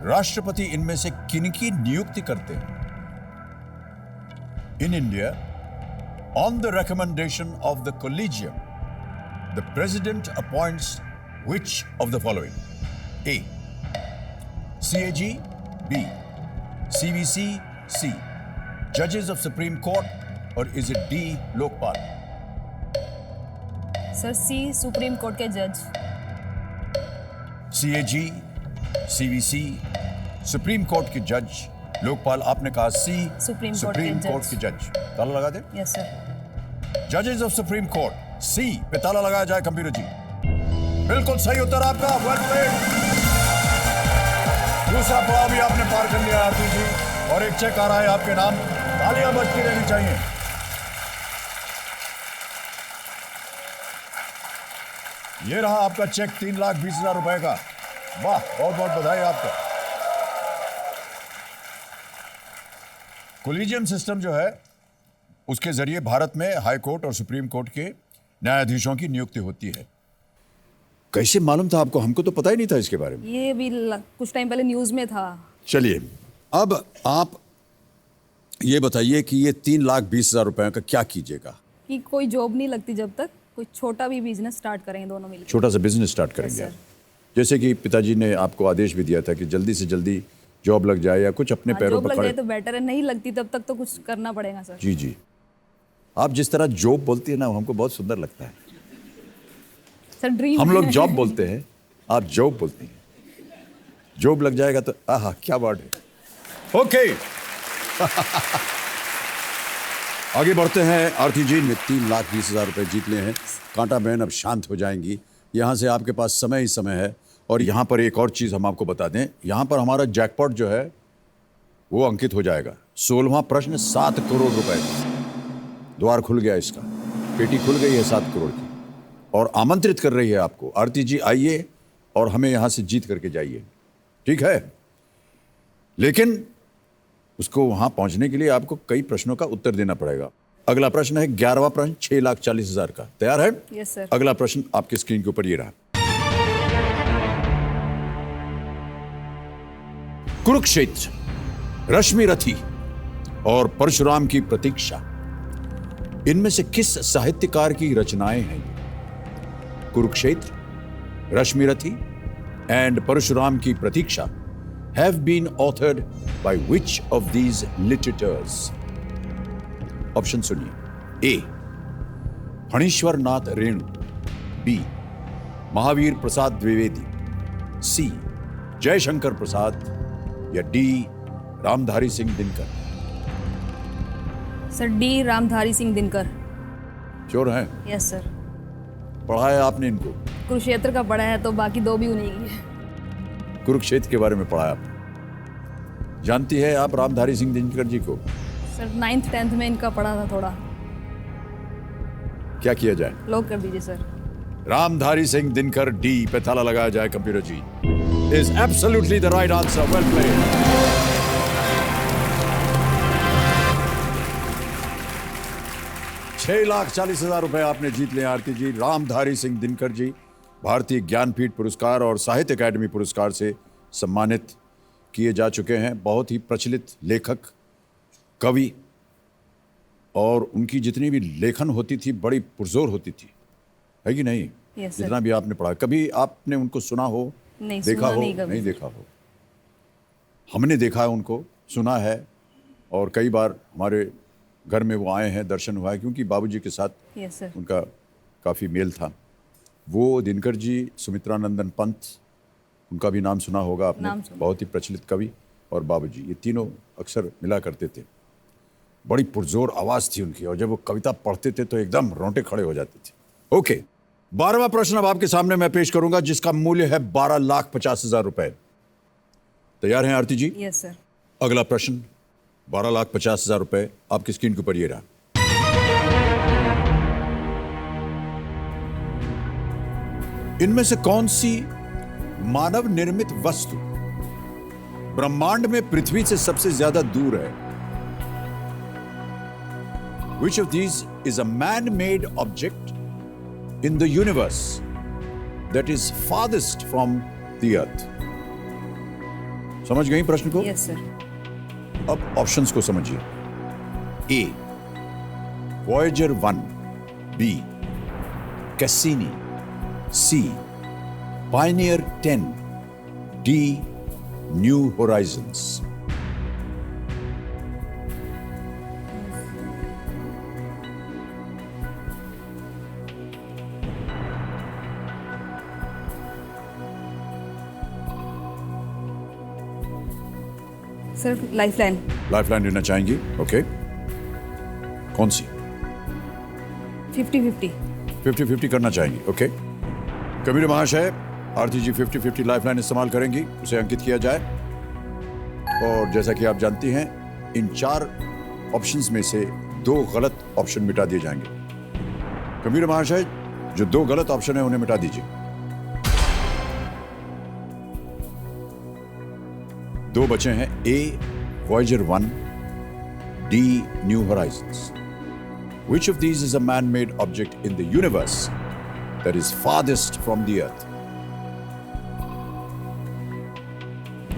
राष्ट्रपति इनमें से किनकी नियुक्ति करते हैं? In India, on the recommendation of the collegium, the president appoints which of the following? A. CAG, B. CVC, C. Judges of Supreme Court, और is it D Lokpal? Sir C supreme court के जज। CAG, CVC, supreme court के जज। लोकपाल आपने कहा C, supreme court supreme के court जज। के जज। ताला लगा दे। Yes sir. जजेस ऑफ सुप्रीम कोर्ट, सी पे ताला लगाया जाए कंप्यूटर जी। बिल्कुल सही उत्तर आपका, वेल प्लेड। दूसरा पड़ाव भी आपने पार कर लिया आरती जी, और एक चेक आ रहा है आपके नाम। तालियां बजती रहनी चाहिए। ये रहा आपका चेक 3,20,000 रुपए का। वाह, बहुत बहुत बधाई आपको। कोलिजियम सिस्टम जो है उसके जरिए भारत में हाई कोर्ट और सुप्रीम कोर्ट के न्यायाधीशों की नियुक्ति होती है। कैसे मालूम था आपको? हमको तो पता ही नहीं था इसके बारे में। ये भी कुछ टाइम पहले न्यूज़ में था। चलिए, अब आप ये बताइए कि ये 3,20,000 रुपए का क्या कीजिएगा? कि कोई जॉब नहीं लगती जब तक, कोई छोटा भी बिजनेस स्टार्ट करेंगे दोनों मिलकर। छोटा सा बिजनेस स्टार्ट करेंगे सर। आप। जैसे कि पिताजी ने आपको आदेश भी दिया था कि जल्दी से जल्दी जॉब लग जाए या कुछ अपने पैरों जॉब पर लग खड़े। जाए तो बेटर है, नहीं लगती तब तक तो कुछ करना पड़ेगा सर। जी जी, आप जिस तरह जॉब बोलती है ना, वो हमको बहुत सुंदर लगता है। सर ड्रीम हम लोग जॉब बोलते हैं, आप जॉब बोलती हैं। जॉब लग जाएगा तो आहा क्या बात है। ओके आगे बढ़ते हैं। आरती जी ने 3,20,000 रुपए जीत लिए हैं। कांटा बहन अब शांत हो जाएंगी। यहाँ से आपके पास समय ही समय है। और यहाँ पर एक और चीज़ हम आपको बता दें, यहाँ पर हमारा जैकपॉट जो है वो अंकित हो जाएगा। 16वां प्रश्न 7 करोड़ रुपए का। द्वार खुल गया, इसका पेटी खुल गई है 7 करोड़ की, और आमंत्रित कर रही है आपको। आरती जी आइए और हमें यहाँ से जीत करके जाइए, ठीक है? लेकिन उसको वहाँ पहुँचने के लिए आपको कई प्रश्नों का उत्तर देना पड़ेगा। अगला प्रश्न है 11वां प्रश्न 6,40,000 का। तैयार है? Yes sir. अगला प्रश्न आपके स्क्रीन के ऊपर ये रहा। कुरुक्षेत्र, रश्मि रथी और परशुराम की प्रतीक्षा, इनमें से किस साहित्यकार की रचनाएं हैं? कुरुक्षेत्र, रश्मि रथी एंड परशुराम की प्रतीक्षा have been authored by which of these literatures? Option सुनिए। A Phanishwar Nath Renu, B Mahavir Prasad Dwivedi, C Jaishankar Prasad, या D Ramdhari Singh Dinkar. Sir D Ramdhari Singh Dinkar. Sure हैं? Yes sir. पढ़ा है आपने इनको? कुरुक्षेत्र का पढ़ा है तो बाकी दो भी उन्हीं की है। कुरुक्षेत्र के बारे में पढ़ा है आपने? जानती है आप रामधारी सिंह दिनकर जी को? सर 9th 10th में इनका पढ़ा था थोड़ा। क्या किया जाए? लॉक कर दीजिए सर। रामधारी सिंह दिनकर, डी पे ताला लगाया जाए computer ji. Is absolutely the right answer, well played. ₹6,40,000 आपने जीत लिए आरती जी। रामधारी सिंह दिनकर जी भारतीय ज्ञानपीठ पुरस्कार और साहित्य अकादमी पुरस्कार से सम्मानित किए जा चुके हैं। बहुत ही प्रचलित लेखक, कवि, और उनकी जितनी भी लेखन होती थी बड़ी पुरजोर होती थी, है कि नहीं? Yes, sir. जितना भी आपने पढ़ा, कभी आपने उनको सुना हो? नहीं, देखा सुना हो? नहीं कभी। नहीं देखा हो। हमने देखा है उनको, सुना है, और कई बार हमारे घर में वो आए हैं, दर्शन हुआ है, क्योंकि बाबूजी के साथ यस सर। उनका काफ़ी मेल था। वो दिनकर जी, सुमित्रानंदन पंत, उनका भी नाम सुना होगा आपने, नाम सुना। बहुत ही प्रचलित कवि, और बाबूजी, ये तीनों अक्सर मिला करते थे। बड़ी पुरजोर आवाज़ थी उनकी, और जब वो कविता पढ़ते थे तो एकदम रोंटे खड़े हो जाते थे। ओके, 12वां प्रश्न अब आपके सामने मैं पेश करूंगा, जिसका मूल्य है ₹12,50,000। तैयार हैं आरती जी? Yes sir. अगला प्रश्न ₹12,50,000 आपकी स्क्रीन के ऊपर ये रहा। इनमें से कौन सी मानव निर्मित वस्तु ब्रह्मांड में पृथ्वी से सबसे ज्यादा दूर है? Which of these is a man-made object in the universe that is farthest from the earth? समझ गई प्रश्न को? Yes sir. अब ऑप्शंस को समझिए। A Voyager 1, B Cassini, C Pioneer 10, D New Horizons. Sir lifeline. Lifeline लेना चाहेंगी? Okay, कौन सी? 50-50। 50-50 करना चाहेंगी? ओके। कबीर महाशय, आरती जी 50-50 लाइफलाइन इस्तेमाल करेंगी, उसे अंकित किया जाए। और जैसा कि आप जानती हैं, इन 4 ऑप्शंस में से 2 गलत ऑप्शन मिटा दिए जाएंगे। कबीर महाशय, जो 2 गलत ऑप्शन है उन्हें मिटा दीजिए। 2 बचे हैं, A Voyager 1, D New Horizons. Which of these is a man-made object in the universe that is farthest from the earth?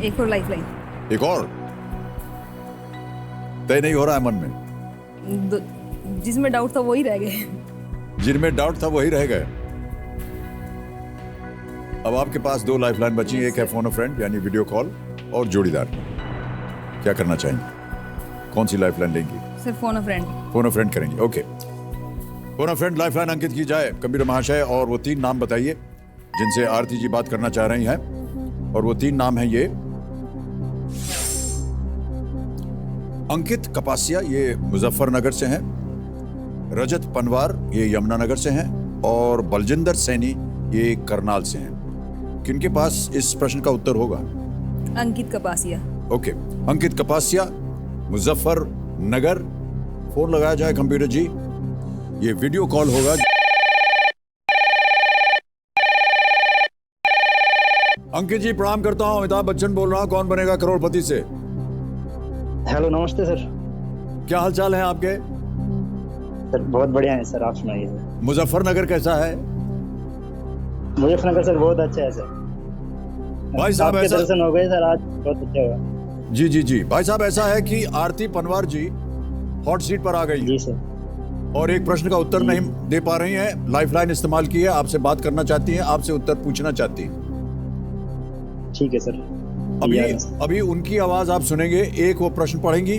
एक और लाइफलाइन। एक और तय नहीं हो रहा है मन में? जिसमें डाउट था वही रह गए। जिनमें डाउट था वही रह गए। अब आपके पास 2 लाइफलाइन बची हैं, एक है फोन अ फ्रेंड यानी वीडियो कॉल, और जोड़ीदार। क्या करना चाहेंगे? कौन सी लाइफलाइन लेंगी? Sir phone a friend. Phone a friend करेंगे, okay. Phone a friend lifeline अंकित की जाए कबीर महाशय, और वो 3 नाम बताइए जिनसे आरती जी बात करना चाह रही हैं। और वो 3 नाम हैं ये: अंकित कपासिया, ये मुजफ्फरनगर से हैं, रजत पनवार, ये यमुनानगर से हैं, और बलजिंदर सैनी, ये करनाल से हैं। किनके पास इस प्रश्न का उत्तर होगा? अंकित कपासिया। ओके, अंकित कपासिया, मुजफ्फरनगर। फोन लगाया जाए कंप्यूटर जी, ये वीडियो कॉल होगा। अंकित जी प्रणाम करता हूं, अमिताभ बच्चन बोल रहा हूं, कौन बनेगा करोड़पति से। हेलो, नमस्ते सर। क्या हाल चाल है आपके? सर बहुत बढ़िया है सर, आप सुनाइए सर। मुजफ्फरनगर कैसा है? मुजफ्फरनगर सर बहुत अच्छा है सर। भाई साहब आपके ऐसा, दर्शन हो गए सर, आज बहुत अच्छा हुआ। जी जी जी भाई साहब, ऐसा है कि आरती पनवार जी हॉट सीट पर आ गई जी सर। और एक प्रश्न का उत्तर नहीं दे पा रही हैं। लाइफलाइन इस्तेमाल की है, आपसे बात करना चाहती हैं, आपसे उत्तर पूछना चाहती हैं। ठीक है सर। अभी उनकी आवाज आप सुनेंगे। एक वो प्रश्न पढ़ेंगी।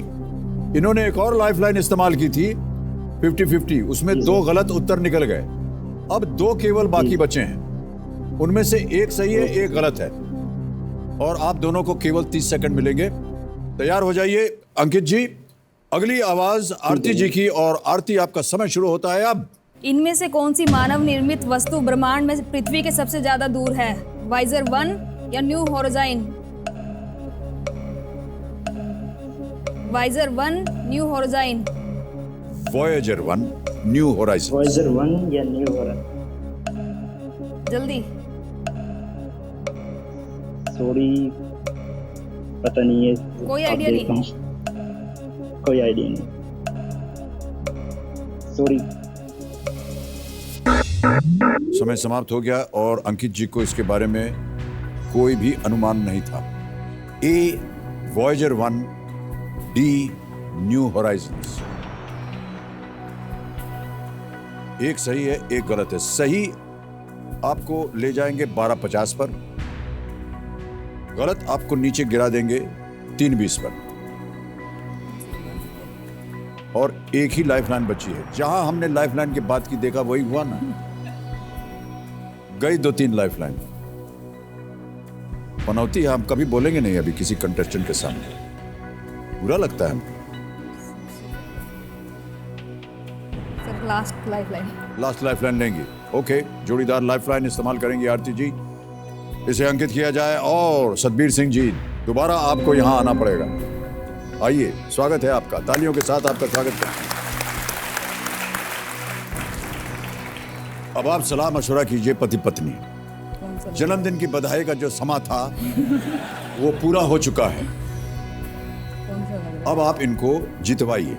इन्होंने एक और लाइफलाइन इस्तेमाल की थी 50-50, उसमें 2 गलत उत्तर निकल गए। अब 2 केवल बाकी बचे हैं, उनमें से एक सही है, एक गलत है, और आप दोनों को केवल 30 सेकंड मिलेंगे। तैयार हो जाइए अंकित जी। अगली आवाज आरती जी की, और आरती आपका समय शुरू होता है अब। इनमें से कौन सी मानव निर्मित वस्तु ब्रह्मांड में पृथ्वी के सबसे ज्यादा दूर है? वाइजर 1 या New Horizon? Voyager 1, New Horizon. Voyager 1, New Horizon. Voyager 1 या न्यू होराइजन? जल्दी। थोड़ी पता नहीं है। कोई आप आइडिया देखता नहीं? हूँ। कोई आइडिया नहीं। सॉरी। समय समाप्त हो गया और अंकित जी को इसके बारे में कोई भी अनुमान नहीं था। ए वॉयेजर 1, डी न्यू होराइजन्स। एक सही है, एक गलत है। सही आपको ले जाएंगे 1250 पर, गलत आपको नीचे गिरा देंगे 320 पर। और एक ही लाइफलाइन बची है। जहां हमने लाइफलाइन की बात की, देखा वही हुआ ना, गई 2-3 लाइफलाइन। पनौती हम कभी बोलेंगे नहीं अभी किसी कंटेस्टेंट के सामने, बुरा लगता है हमको। Sir last lifeline. Last lifeline लेंगी, ओके। जोड़ीदार लाइफलाइन इस्तेमाल करेंगी आरती जी। इसे अंकित किया जाए, और सतबीर सिंह जी दोबारा आपको यहां आना पड़ेगा। आइए, स्वागत है आपका, तालियों के साथ आपका स्वागत है। अब आप सलाह मशवरा कीजिए पति पत्नी। जन्मदिन की बधाई का जो समा था वो पूरा हो चुका है। अब आप इनको जितवाइए।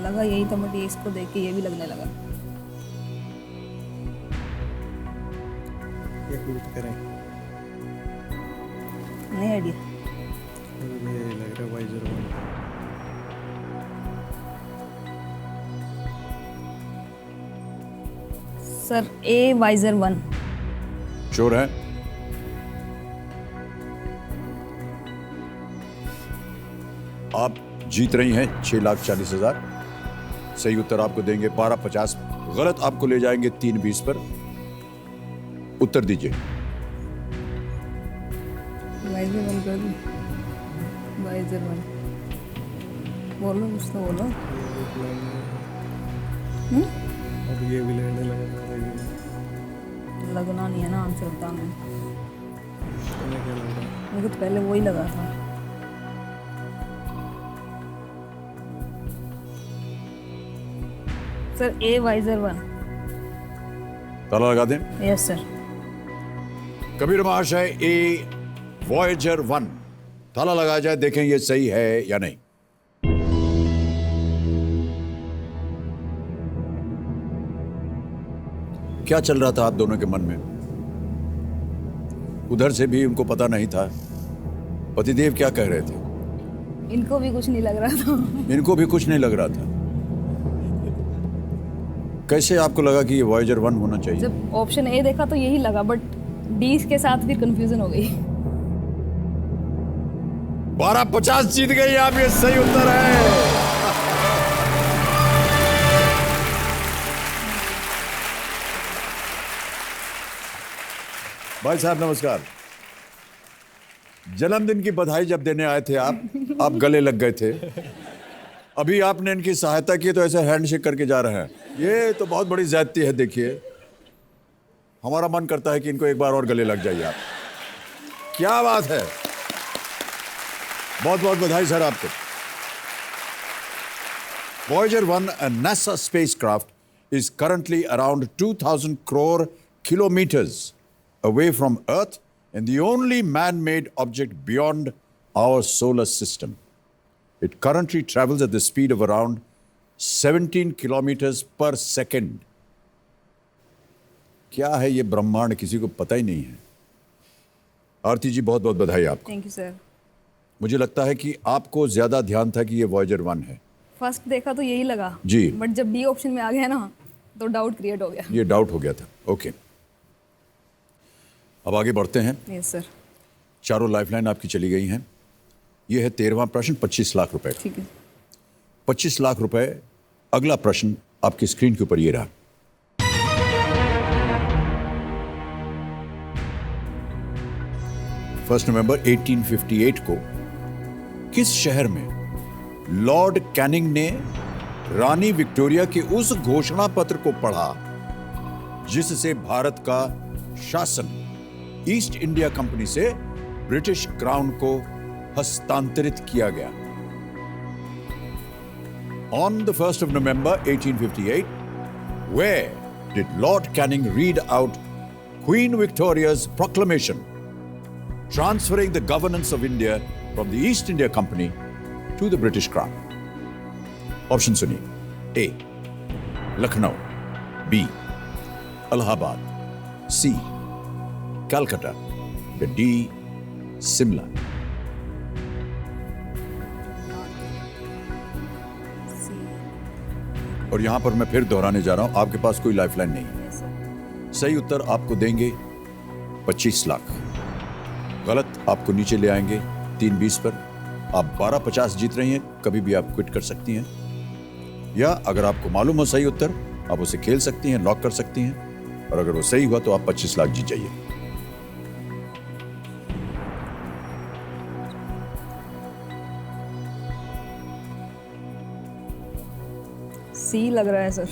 लगा यही था, बट इसको देख के ये भी लगने लगा। नहीं आइडिया। लग रहा है वाइजर 1। सर ए वाइजर 1। श्योर है? आप जीत रही हैं 6,40,000। सही उत्तर आपको देंगे 1250, गलत आपको ले जाएंगे 320 पर। उत्तर दीजिए। वाइजर वन कर दूं? वाइजर वन बोलो, कुछ तो बोलो। अब ये भी लेने लगा लगना नहीं है ना आंसर बताना। तुम्हें क्या लग रहा है? मुझे तो पहले वही लगा था। सर ए वाइजर वन। ताला लगा दें। Yes sir. कबीर महाशय ए वॉयेजर 1, ताला लगाया जाए, देखें ये सही है या नहीं। क्या चल रहा था आप दोनों के मन में? उधर से भी उनको पता नहीं था। पतिदेव क्या कह रहे थे? इनको भी कुछ नहीं लग रहा था। इनको भी कुछ नहीं लग रहा था। कैसे आपको लगा कि ये वॉयेजर 1 होना चाहिए? जब ऑप्शन ए देखा तो यही लगा, बट डी के साथ फिर कंफ्यूजन हो गई। 1250 जीत गई आप, ये सही उत्तर है। भाई साहब नमस्कार। जन्मदिन की बधाई जब देने आए थे आप गले लग गए थे। अभी आपने इनकी सहायता की तो ऐसे हैंडशेक करके जा रहे हैं, ये तो बहुत बड़ी ज्यादती है। देखिए, हमारा मन करता है कि इनको एक बार और गले लग जाइए आप। क्या बात है, बहुत बहुत बधाई सर आपको। Voyager 1, a NASA spacecraft, is currently around 2,000 crore kilometers away from Earth and the only man-made object beyond our solar system. It currently travels at the speed of around 17 kilometers per second. क्या है ये ब्रह्मांड, किसी को पता ही नहीं है। आरती जी बहुत बहुत बधाई आपको। Thank you sir. मुझे लगता है कि आपको ज्यादा ध्यान था कि ये Voyager 1 है। फर्स्ट देखा तो यही लगा जी। बट जब डी ऑप्शन में आ गया ना तो डाउट क्रिएट हो गया। ये डाउट हो गया था। ओके, अब आगे बढ़ते हैं। Yes sir. चारों लाइफलाइन आपकी चली गई हैं। ये है 13वां प्रश्न, 25 लाख रुपए। ठीक है। 25 लाख रुपए। अगला प्रश्न आपकी स्क्रीन के ऊपर ये रहा। फर्स्ट नवंबर 1858 को किस शहर में लॉर्ड कैनिंग ने रानी विक्टोरिया के उस घोषणा पत्र को पढ़ा जिससे भारत का शासन ईस्ट इंडिया कंपनी से ब्रिटिश क्राउन को हस्तांतरित किया गया? On the 1st of November 1858, where did Lord Canning read out Queen Victoria's proclamation transferring the governance of India from the East India Company to the British Crown? Option सुनिए। A. Lucknow, B. Allahabad, C. Calcutta, D. Shimla. और यहां पर मैं फिर दोहराने जा रहा हूं, आपके पास कोई लाइफलाइन नहीं है। सही उत्तर आपको देंगे 25 लाख, गलत आपको नीचे ले आएंगे 320 पर। आप 1250 जीत रही हैं, कभी भी आप क्विट कर सकती हैं, या अगर आपको मालूम हो सही उत्तर आप उसे खेल सकती हैं, लॉक कर सकती हैं, और अगर वो सही हुआ तो आप 25 लाख जीत जाइए। सी लग रहा है सर।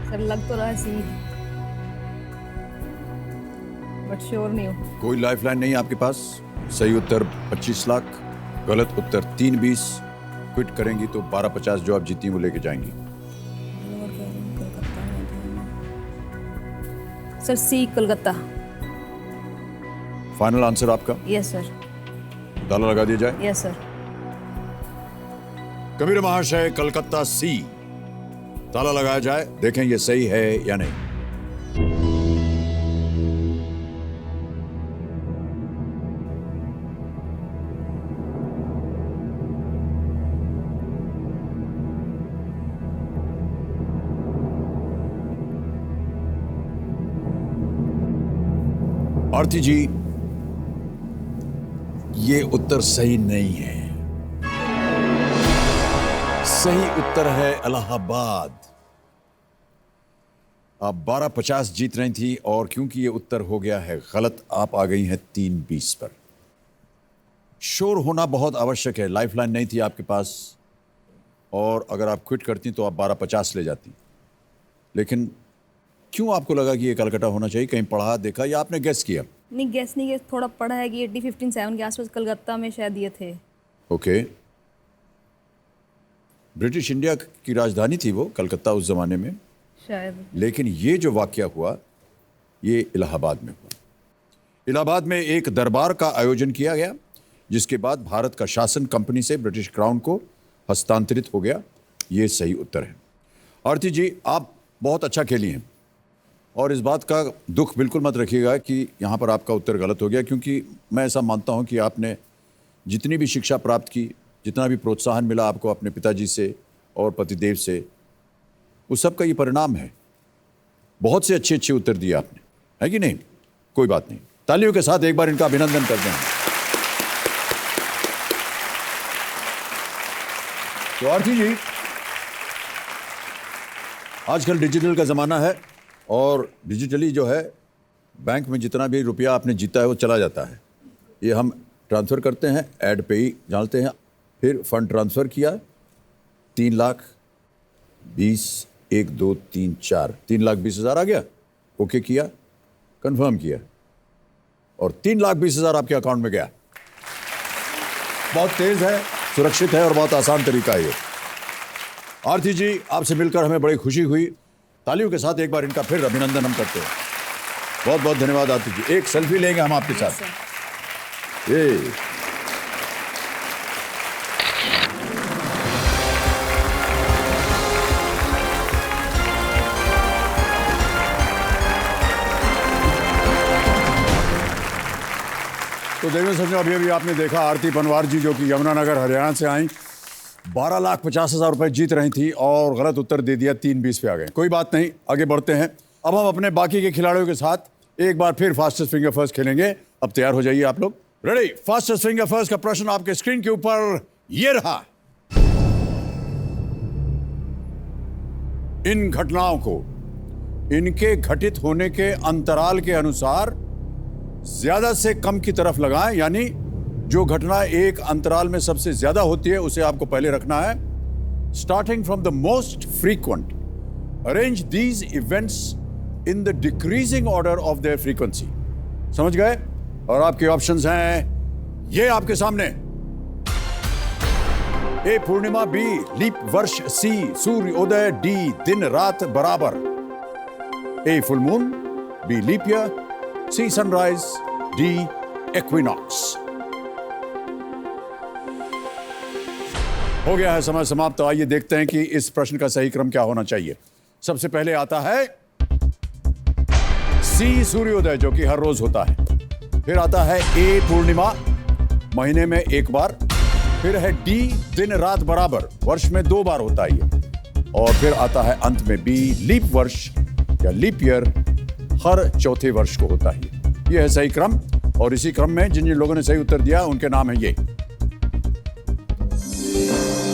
सर लग तो रहा है सी, बट श्योर नहीं हूँ। कोई लाइफलाइन नहीं आपके पास। सही उत्तर 25 लाख, गलत उत्तर 320। क्विट करेंगी तो 1250 जो आप जीती वो लेके जाएंगी। सर सी कलकत्ता। फाइनल आंसर आपका? Yes sir. ताला लगा दिया जाए। Yes sir. कबीर महाशय कलकत्ता सी, ताला लगाया जाए, देखें ये सही है या नहीं। आरती जी, ये उत्तर सही नहीं है। सही उत्तर है इलाहाबाद। आप 1250 जीत रही थी और क्योंकि ये उत्तर हो गया है गलत, आप आ गई हैं 320 पर। श्योर होना बहुत आवश्यक है। लाइफलाइन नहीं थी आपके पास और अगर आप क्विट करती तो आप 1250 ले जाती। लेकिन क्यों आपको लगा कि ये कलकत्ता होना चाहिए? कहीं पढ़ा देखा या आपने गेस किया? नहीं, गेस नहीं, थोड़ा पढ़ा है कि 80-15-7 के आसपास कलकत्ता में शायद ये थे। ओके। ब्रिटिश इंडिया की राजधानी थी वो कलकत्ता उस जमाने में, शायद। लेकिन ये जो वाकया हुआ ये इलाहाबाद में हुआ। इलाहाबाद में एक दरबार का आयोजन किया गया जिसके बाद भारत का शासन कंपनी से ब्रिटिश क्राउन को हस्तांतरित हो गया। ये सही उत्तर है। आरती जी, आप बहुत अच्छा खेली हैं और इस बात का दुख बिल्कुल मत रखिएगा कि यहाँ पर आपका उत्तर गलत हो गया, क्योंकि मैं ऐसा मानता हूँ कि आपने जितनी भी शिक्षा प्राप्त की, जितना भी प्रोत्साहन मिला आपको अपने पिताजी से और पतिदेव से, उस सब का ये परिणाम है। बहुत से अच्छे अच्छे उत्तर दिए आपने, है कि नहीं? कोई बात नहीं, तालियों के साथ एक बार इनका अभिनंदन करते हैं। तो आरती जी, आजकल डिजिटल का ज़माना है और डिजिटली जो है बैंक में जितना भी रुपया आपने जीता है वो चला जाता है। ये हम ट्रांसफ़र करते हैं, ऐड पे ही डालते हैं, फिर फंड ट्रांसफ़र किया 3,20,1,2,3,4 आ गया, ओके किया, कंफर्म किया और 3,20,000 आपके अकाउंट में गया। बहुत तेज़ है, सुरक्षित है और बहुत आसान तरीका है ये। आरती जी, आपसे मिलकर हमें बड़ी खुशी हुई। तालियों के साथ एक बार इनका फिर अभिनंदन हम करते हैं। बहुत बहुत धन्यवाद आरती जी। एक सेल्फी लेंगे हम आपके साथ। ये तो देवेंद्र सर, अभी आपने देखा आरती पनवार जी जो कि यमुनानगर हरियाणा से आई, 12,50,000 रुपए जीत रही थी और गलत उत्तर दे दिया, 3:20 पे आ गए। कोई बात नहीं, आगे बढ़ते हैं। अब हम अपने बाकी के खिलाड़ियों के साथ एक बार फिर फास्टेस्ट फिंगर फर्स्ट खेलेंगे। अब तैयार हो जाइए आप लोग। रेडी? फास्टेस्ट फिंगर फर्स्ट का प्रश्न आपके स्क्रीन के ऊपर ये रहा। इन घटनाओं को इनके घटित होने के अंतराल के अनुसार ज्यादा से कम की तरफ लगाएं, यानी जो घटना एक अंतराल में सबसे ज्यादा होती है उसे आपको पहले रखना है। Starting from the most frequent, arrange these events in the decreasing order of their frequency. समझ गए? और आपके ऑप्शंस हैं ये आपके सामने। ए पूर्णिमा, बी लीप वर्ष, सी सूर्योदय, डी दिन रात बराबर। A full moon, B leap year, C sunrise, D equinox. हो गया है समय समाप्त। तो आइए देखते हैं कि इस प्रश्न का सही क्रम क्या होना चाहिए। सबसे पहले आता है सी सूर्योदय, जो कि हर रोज होता है। फिर आता है ए पूर्णिमा, महीने में एक बार। फिर है डी दिन रात बराबर, वर्ष में 2 बार होता है ये। और फिर आता है अंत में बी लीप वर्ष या लीप ईयर, हर चौथे वर्ष को होता है। ये है सही क्रम और इसी क्रम में जिन जिन लोगों ने सही उत्तर दिया उनके नाम है ये।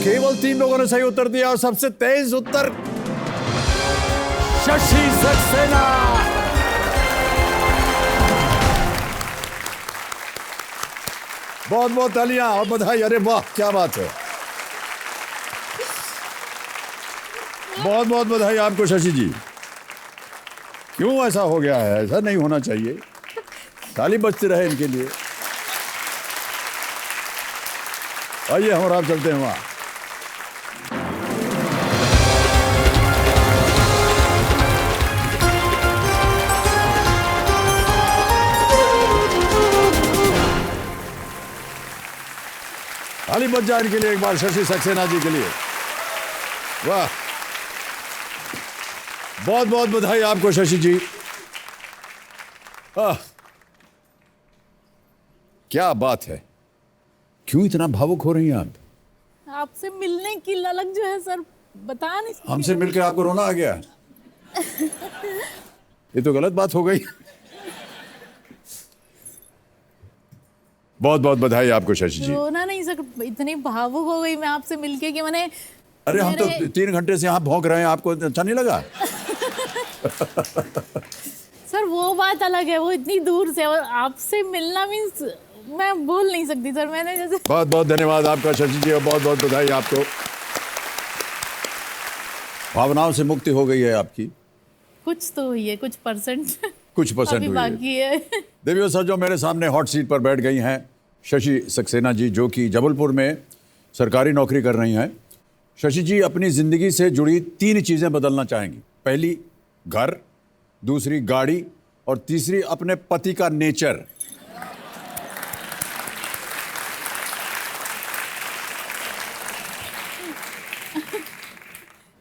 केवल 3 लोगों ने सही उत्तर दिया और सबसे तेज उत्तर शशि सक्सेना। बहुत बहुत तालियां और बधाई। अरे वाह, क्या बात है। बहुत बहुत बधाई आपको शशि जी। क्यों ऐसा हो गया है? ऐसा नहीं होना चाहिए। ताली बजती रहे इनके लिए। आइए हम और आप चलते हैं वहां। ताली बज जाए इनके लिए एक बार, शशि सक्सेना जी के लिए। वाह, बहुत बहुत बधाई आपको शशि जी। क्या बात है, क्यों इतना भावुक हो रही हैं आप? आपसे मिलने की ललक जो है सर, बता नहीं सकती। हमसे मिलकर आपको रोना आ गया? ये तो गलत बात हो गई। बहुत बहुत बधाई आपको शशि जी। रोना नहीं सक, इतनी भावुक हो गई मैं आपसे मिलके कि मैंने अरे हम तो 3 घंटे से यहाँ भौंक रहे हैं, आपको अच्छा नहीं लगा? सर वो बात अलग है, वो इतनी दूर से, और आपसे मिलना मीन्स मैं बोल नहीं सकती सर। मैंने जैसे बहुत बहुत धन्यवाद आपका शशि जी, और बहुत बहुत बधाई आपको। भावनाओं से मुक्ति हो गई है आपकी। कुछ तो हुई है, कुछ परसेंट कुछ परसेंट अभी हुई है। बाकी है। देवियों सर, जो मेरे सामने हॉट सीट पर बैठ गई हैं शशि सक्सेना जी, जो कि जबलपुर में सरकारी नौकरी कर रही हैं। शशि जी अपनी ज़िंदगी से जुड़ी 3 चीज़ें बदलना चाहेंगी। पहली घर, दूसरी गाड़ी, और तीसरी अपने पति का नेचर।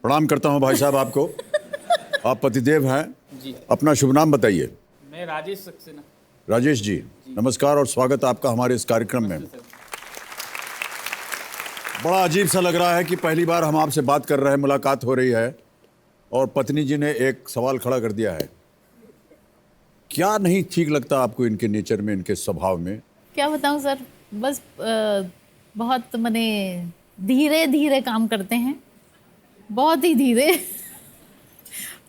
प्रणाम करता हूं भाई साहब आपको। आप पतिदेव हैं जी। अपना शुभ नाम बताइए। मैं राजेश सक्सेना। राजेश जी, नमस्कार और स्वागत आपका हमारे इस कार्यक्रम में। बड़ा अजीब सा लग रहा है कि पहली बार हम आपसे बात कर रहे हैं, मुलाकात हो रही है, और पत्नी जी ने एक सवाल खड़ा कर दिया है। क्या नहीं ठीक लगता आपको इनके नेचर में, इनके स्वभाव में? क्या बताऊं सर, बस बहुत मने धीरे धीरे काम करते हैं, बहुत ही धीरे,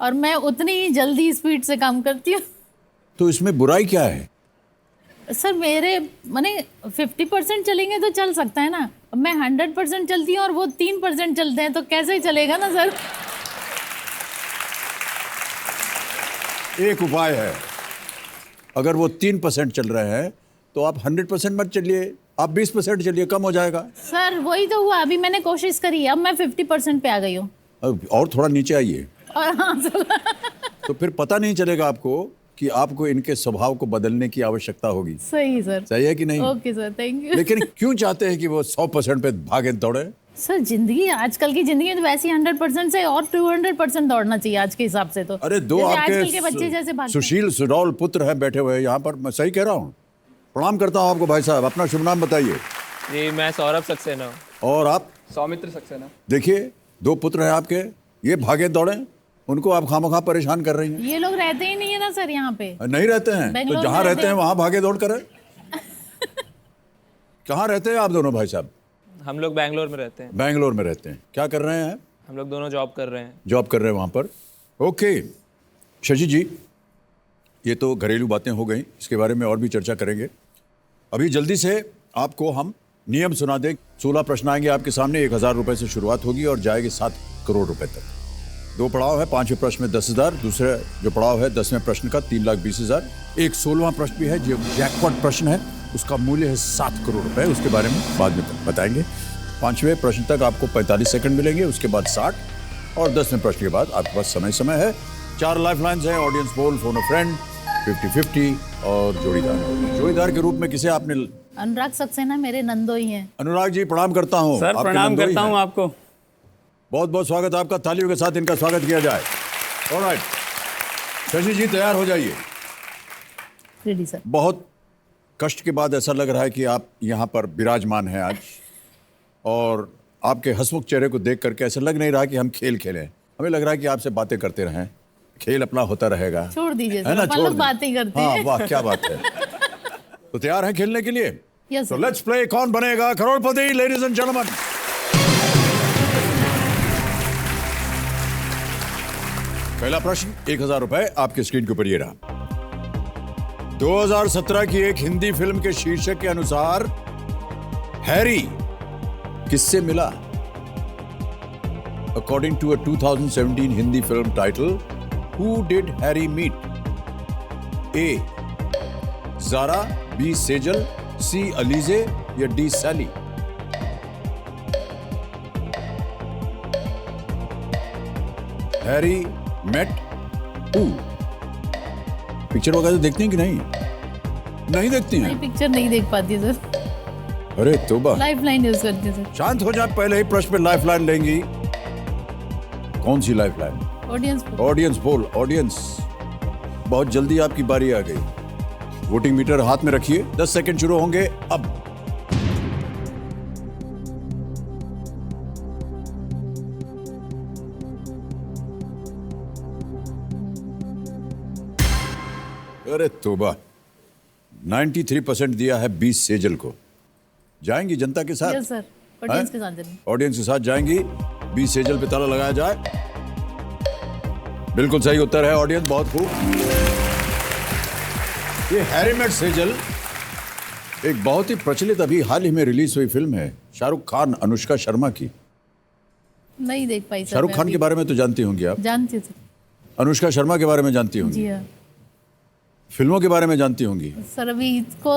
और मैं उतनी ही जल्दी स्पीड से काम करती हूँ। तो इसमें बुराई क्या है? सर मेरे माने 50% चलेंगे तो चल सकता है ना, अब मैं 100% चलती हूँ और वो 3% चलते हैं, तो कैसे चलेगा ना सर। एक उपाय है, अगर वो 3% चल रहे हैं तो आप 100% मत चलिए, आप 20% चलिए, कम हो जाएगा। सर वही तो हुआ, अभी मैंने कोशिश करी, अब मैं 50% पे आ गई हूँ। और थोड़ा नीचे आइए, और हाँ सर तो फिर पता नहीं चलेगा आपको कि आपको इनके स्वभाव को बदलने की आवश्यकता होगी। सही सर, सही है कि नहीं? Okay sir, thank you. लेकिन क्यों चाहते हैं कि वो 100% पे भागे दौड़े? सर जिंदगी, आजकल की जिंदगी में तो वैसे ही 100% से और 200% दौड़ना चाहिए आज के हिसाब से। तो अरे दो जैसे आजकल के आपके बच्चे जैसे भागते हैं। सुशील सुडौल पुत्र हैं बैठे हुए यहाँ पर, मैं सही कह रहा हूँ? प्रणाम करता हूँ आपको भाई साहब, अपना शुभ नाम बताइए। जी मैं सौरभ सक्सेना। और आप? सौमित्र सक्सेना। देखिए 2 पुत्र हैं आपके, ये भागे दौड़े, उनको आप खामखा परेशान कर रही हैं। ये लोग रहते ही नहीं है ना सर यहाँ पे। नहीं रहते हैं तो बेंगलोर जहाँ में रहते हैं वहाँ भागे दौड़ करें। कहाँ रहते हैं आप दोनों भाई साहब? हम लोग बैंगलोर में रहते हैं। बैंगलोर में रहते हैं। क्या कर रहे हैं? हम लोग दोनों जॉब कर रहे हैं। जॉब कर रहे हैं वहाँ पर। ओके शशि जी, ये तो घरेलू बातें हो गई, इसके बारे में और भी चर्चा करेंगे। अभी जल्दी से आपको हम नियम सुना दें। 16 प्रश्न आएंगे आपके सामने, 1000 रुपये से शुरुआत होगी और जाएगी 7 करोड़ रुपए तक। 2 पड़ाव है, 5वें प्रश्न में 10,000, दूसरा जो पड़ाव है 10वें प्रश्न का 3,20,000, एक 16वां प्रश्न भी है जो जैकपॉट प्रश्न है, उसका मूल्य है 7 करोड़ रुपए, उसके बारे में बाद में बताएंगे। 5वें प्रश्न तक आपको 45 सेकंड मिलेंगे, उसके बाद 60, और 10वें प्रश्न के बाद आपके पास समय है। 4 लाइफ लाइन्स हैं, audience poll, phone a friend, 50-50 और जोड़ीदार के रूप में किसे आपने? अनुराग सक्सेना मेरे नंदोई हैं। अनुराग जी प्रणाम करता हूँ। सर आपके प्रणाम नंदोई करता हैं। हूँ आपको। बहुत बहुत स्वागत आपका, तालियों के साथ इनका स्वागत किया जाए। ऑलराइट शशि जी तैयार हो जाइए। Ready sir. बहुत कष्ट के बाद ऐसा लग रहा है कि आप यहाँ पर विराजमान हैं आज, और आपके हंसमुख चेहरे को देख करके ऐसा लग नहीं रहा कि हम खेल खेलें, हमें लग रहा है कि आपसे बातें करते रहें, खेल अपना होता रहेगा। छोड़ दीजिए है सर, ना, अपन छोड़ लोग दें। बातें करते हाँ हैं। वाह क्या बात है। तो तैयार हैं खेलने के लिए? यस तो सर। लेट्स प्ले कौन बनेगा करोड़पति, लेडीज एंड जेंटलमैन। पहला प्रश्न 1000 रुपए आपके स्क्रीन के ऊपर ये रहा। 2017 की एक हिंदी फिल्म के शीर्षक के अनुसार हैरी किससे मिला? According to a 2017 Hindi film title, who did Harry meet? A Zara, B Sejal, C Alizeh या D Sally? Harry met who? Picture वगैरह देखती हैं कि नहीं? नहीं देखती हैं? नहीं, पिक्चर नहीं देख पाती सर, अरे तौबा। लाइफ लाइन यूज करती है सर। शांत हो जाए, पहले ही प्रश्न पे लाइफ लाइन लेंगी। कौन सी life line? Audience audience poll. Audience, बहुत जल्दी आपकी बारी आ गई। वोटिंग मीटर हाथ में रखिए, 10 सेकंड शुरू होंगे अब। अरे तौबा, 93% दिया है 20 सेजल को। जाएंगी जनता के साथ? यस सर, ऑडियंस के साथ चलेंगे। ऑडियंस के साथ जाएंगी। 20 सेजल पे ताला लगाया जाए। बिल्कुल सही उत्तर है ऑडियंस, बहुत खूब। ये हैरी मेट सेजल एक बहुत ही प्रचलित अभी हाल ही में रिलीज हुई फिल्म है, शाहरुख खान अनुष्का शर्मा की। नहीं देख पाई सर। शाहरुख मैं खान अभी। के बारे में तो जानती होंगी आप, जानती हूँ सर। अनुष्का शर्मा के बारे में जानती होंगी, जी हाँ फिल्मों के बारे में जानती होंगी। सर, अभी इसको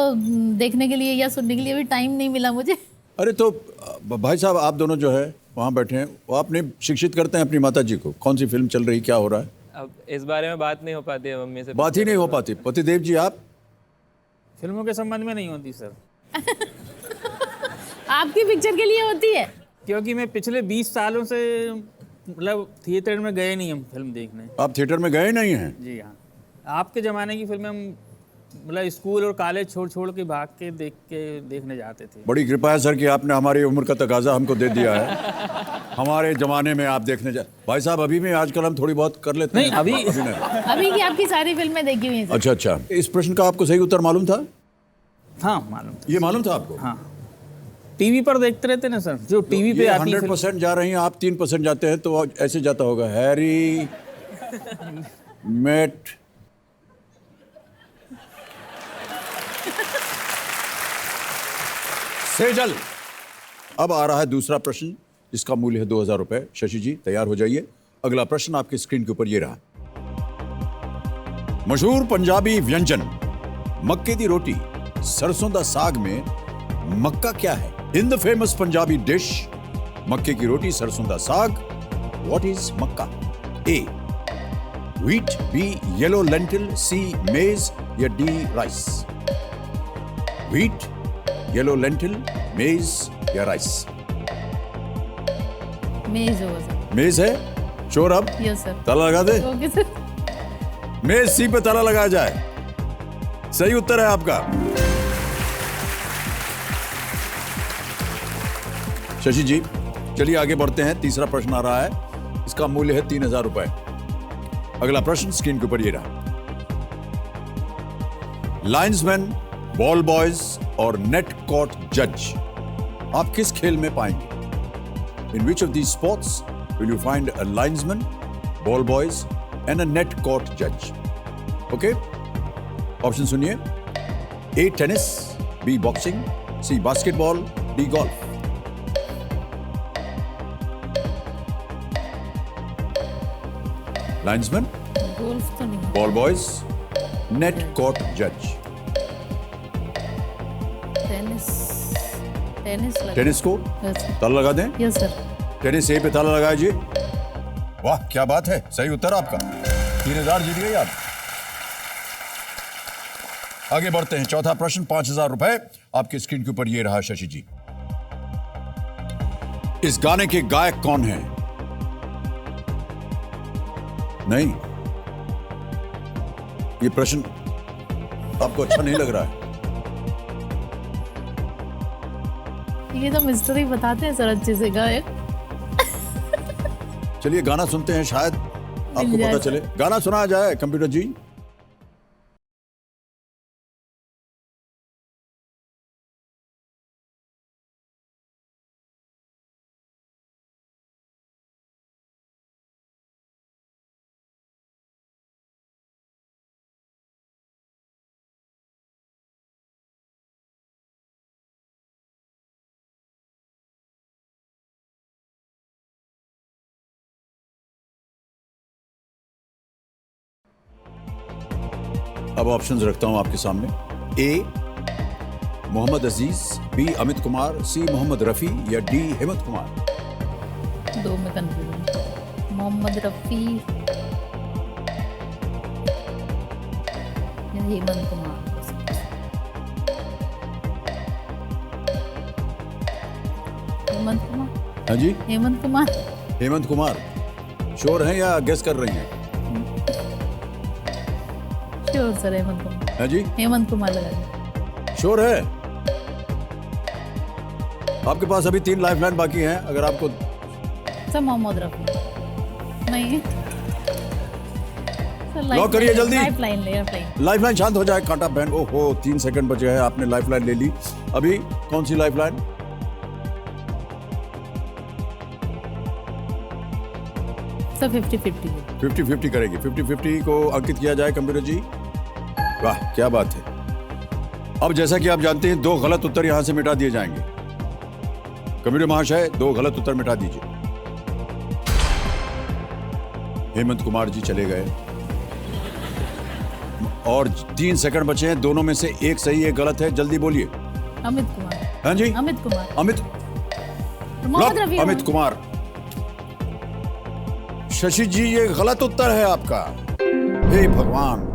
देखने के लिए या सुनने के लिए अभी टाइम नहीं मिला मुझे। अरे तो भाई साहब, आप दोनों जो है वहाँ बैठे हैं, वो आपने शिक्षित करते हैं अपनी माता जी को, कौन सी फिल्म चल रही, क्या हो रहा है? अब इस बारे में बात नहीं हो पाती है मम्मी से। बात ही नहीं हो पाती। पतिदेव जी, आप? फिल्मों के संबंध में नहीं होती सर, आपकी पिक्चर के लिए होती है। क्योंकि मैं पिछले 20 सालों से मतलब थिएटर में गए नहीं हम फिल्म देखने। आप थिएटर में गए नहीं हैं? जी हाँ, आपके ज़माने की फिल्में हम मतलब स्कूल और कॉलेज छोड़ छोड़ के भाग के देखने जाते थे। बड़ी कृपा है सर कि आपने हमारी उम्र का तकाजा हमको दे दिया है। हमारे जमाने में आप देखने जा भाई साहब, अभी भी आजकल हम थोड़ी बहुत कर लेते हैं। नहीं, अभी अभी की आपकी सारी फिल्में देखी हुई हैं सर। अच्छा अच्छा, इस प्रश्न का आपको सही उत्तर मालूम था? हाँ मालूम। ये मालूम था आपको? हाँ, टीवी पर देखते रहते ना सर, जो टीवी पे आती है। 100% जा रही हैं आप, 3% जाते हैं, तो ऐसे जाता होगा हैरी मेट सेजल। अब आ रहा है दूसरा प्रश्न, इसका मूल्य है 2000 रुपए। शशि जी तैयार हो जाइए। अगला प्रश्न आपकी स्क्रीन के ऊपर ये रहा। मशहूर पंजाबी व्यंजन मक्के दी रोटी सरसों दा साग में मक्का क्या है? In the famous Punjabi dish makke ki roti sarson da saag, what is makka? A wheat, B yellow lentil, C maize या D rice? Wheat, yellow lentil, maize या राइस? मेज होगा सर। मेज है? श्योर? अब यस सर। ताला लगा दे? Okay sir. मेज सी पे ताला लगाया जाए। सही उत्तर है आपका। शशि जी चलिए आगे बढ़ते हैं। तीसरा प्रश्न आ रहा है, इसका मूल्य है 3000 रुपए। अगला प्रश्न स्क्रीन के ऊपर ये रहा। लाइन्समैन, बॉल बॉयज और नेट कोर्ट जज आप किस खेल में पाएंगे? In which of these sports will you find a linesman, ball boys and a net court जज? ओके, ऑप्शन सुनिए। A tennis, B boxing, C basketball, D golf? Linesman, golf तो नहीं। बॉल बॉयज, नेट कोर्ट जज? Tennis. Tennis लगा। Tennis को yes sir. ताला लगा दें? Yes sir. टेनिस ए पे ताला लगाए जी। वाह क्या बात है, सही उत्तर आपका। 3000 जीत गई आप। आगे बढ़ते हैं। चौथा प्रश्न 5000 रुपए आपकी स्क्रीन के ऊपर ये रहा। शशि जी, इस गाने के गायक कौन हैं? नहीं, ये प्रश्न आपको अच्छा नहीं लग रहा है? ये तो मिस्ट्री बताते हैं सर अच्छे से गायक। चलिए गाना सुनते हैं, शायद आपको जाए पता सर। चले। गाना सुनाया जाए कंप्यूटर जी। अब ऑप्शंस रखता हूं आपके सामने। ए मोहम्मद अजीज, बी अमित कुमार, सी मोहम्मद रफी या डी हेमंत कुमार? दो में कंफ्यूजन। मोहम्मद रफ़ी या हेमंत कुमार। हेमंत कुमार। हाँ जी, हेमंत कुमार। हेमंत कुमार श्योर हैं या गेस कर रही हैं? Sure sir, Hemant Kumar. हाँ जी, हेमंत कुमार लगा दीजिए। श्योर है? आपके पास अभी 3 लाइफलाइन बाकी हैं। अगर आपको सर मोहम्मद रफ़ी नहीं लॉक करिए जल्दी। लाइफलाइन लाइफलाइन शांत हो जाए, कांटा बहन। ओहो 3 सेकंड बचे हैं, आपने लाइफलाइन ले ली। अभी कौन सी लाइफलाइन? तो 50-50 50-50 करेगी। 50-50 को अंकित किया जाए कंप्यूटर जी। वाह क्या बात है। अब जैसा कि आप जानते हैं 2 गलत उत्तर यहां से मिटा दिए जाएंगे। कंप्यूटर महाशय 2 गलत उत्तर मिटा दीजिए। हेमंत कुमार जी चले गए और 3 सेकंड बचे हैं, दोनों में से एक सही एक गलत है, जल्दी बोलिए। अमित कुमार। हाँ जी अमित कुमार। अमित मोहम्मद रफी। अमित कुमार। शशि जी ये गलत उत्तर है आपका। हे भगवान।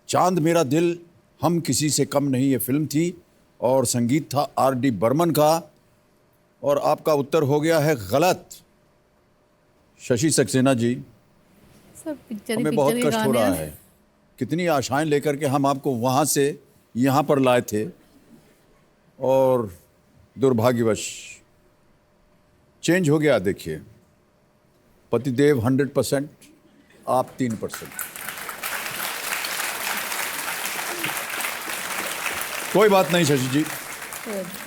चांद मेरा दिल हम किसी से कम नहीं ये फिल्म थी और संगीत था R.D. बर्मन का, और आपका उत्तर हो गया है गलत। शशि सक्सेना जी सब पिक्चर हमें बहुत कष्ट हो रहा है। कितनी आशाएं लेकर के हम आपको वहां से यहां पर लाए थे और दुर्भाग्यवश चेंज हो गया। देखिए पतिदेव 100%, आप 3%। कोई बात नहीं शशि जी,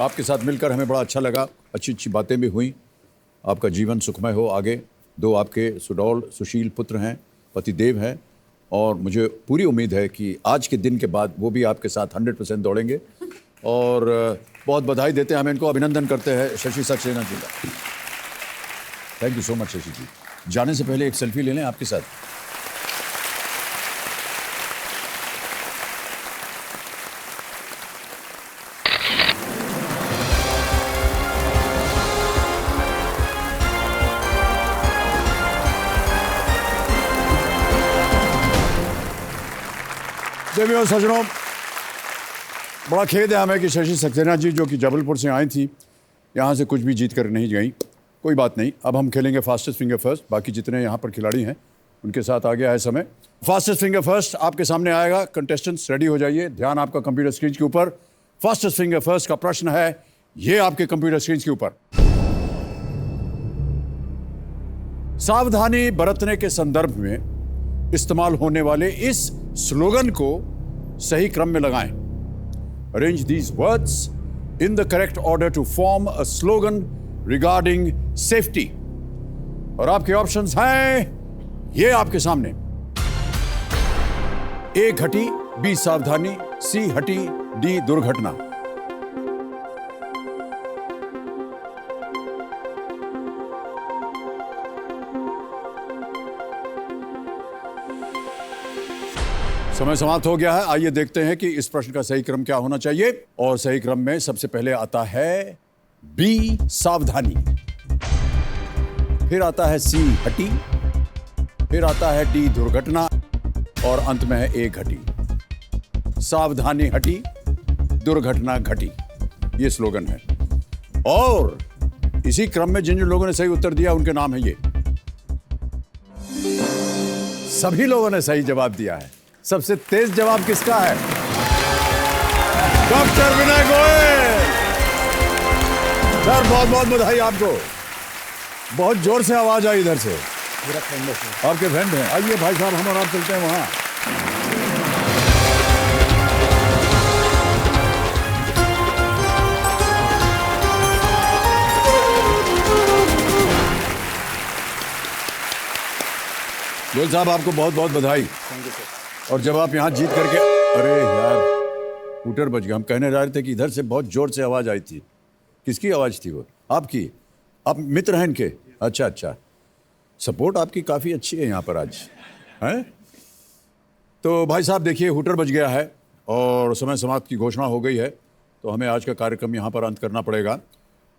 आपके साथ मिलकर हमें बड़ा अच्छा लगा, अच्छी अच्छी बातें भी हुई। आपका जीवन सुखमय हो आगे। 2 आपके सुडौल सुशील पुत्र हैं, पतिदेव हैं, और मुझे पूरी उम्मीद है कि आज के दिन के बाद वो भी आपके साथ 100% दौड़ेंगे। और बहुत बधाई देते हैं, हम इनको अभिनंदन करते हैं शशि सक्सेना जी का। Thank you so much Shashi ji. जाने से पहले एक सेल्फी ले लें आपके साथ। देवियों सज्जनों, बड़ा खेद है हमें कि शशि सक्सेना जी जो कि जबलपुर से आई थी, यहाँ से कुछ भी जीत कर नहीं गई। कोई बात नहीं, अब हम खेलेंगे फास्टेस्ट फिंगर फर्स्ट। बाकी जितने यहाँ पर खिलाड़ी हैं उनके साथ आ गया है समय। फास्टेस्ट फिंगर फर्स्ट आपके सामने आएगा। कंटेस्टेंट्स रेडी हो जाइए, ध्यान आपका कंप्यूटर स्क्रीन के ऊपर। फास्टेस्ट फिंगर फर्स्ट का प्रश्न है ये आपके कंप्यूटर स्क्रीन के ऊपर। सावधानी बरतने के संदर्भ में इस्तेमाल होने वाले इस स्लोगन को सही क्रम में लगाएं। Arrange these words in the correct order to form a slogan regarding safety। और आपके ऑप्शंस हैं ये आपके सामने। A घटी, B सावधानी, C हटी, D दुर्घटना। समय समाप्त हो गया है। आइए देखते हैं कि इस प्रश्न का सही क्रम क्या होना चाहिए। और सही क्रम में सबसे पहले आता है बी सावधानी, फिर आता है सी हटी, फिर आता है डी दुर्घटना, और अंत में है ए घटी। सावधानी हटी, दुर्घटना घटी, ये स्लोगन है। और इसी क्रम में जिन जिन लोगों ने सही उत्तर दिया उनके नाम है ये। सभी लोगों ने सही जवाब दिया है। सबसे तेज जवाब किसका है? डॉक्टर विनय गोयल। सर बहुत बहुत बधाई आपको। बहुत जोर से आवाज आई इधर से। आपके फ्रेंड हैं? आइए भाई साहब, हम और आप चलते हैं वहां। गोयल साहब आपको बहुत बहुत बधाई। और जब आप यहाँ जीत करके, अरे यार स्कूटर बच गया। हम कहने जा रहे थे कि इधर से बहुत जोर से आवाज आई थी। किसकी आवाज थी वो? आपकी? आप मित्र हैं इनके? अच्छा अच्छा, सपोर्ट आपकी काफ़ी अच्छी है यहाँ पर आज, हैं? तो भाई साहब देखिए, हुटर बज गया है और समय समाप्ति की घोषणा हो गई है, तो हमें आज का कार्यक्रम यहाँ पर अंत करना पड़ेगा।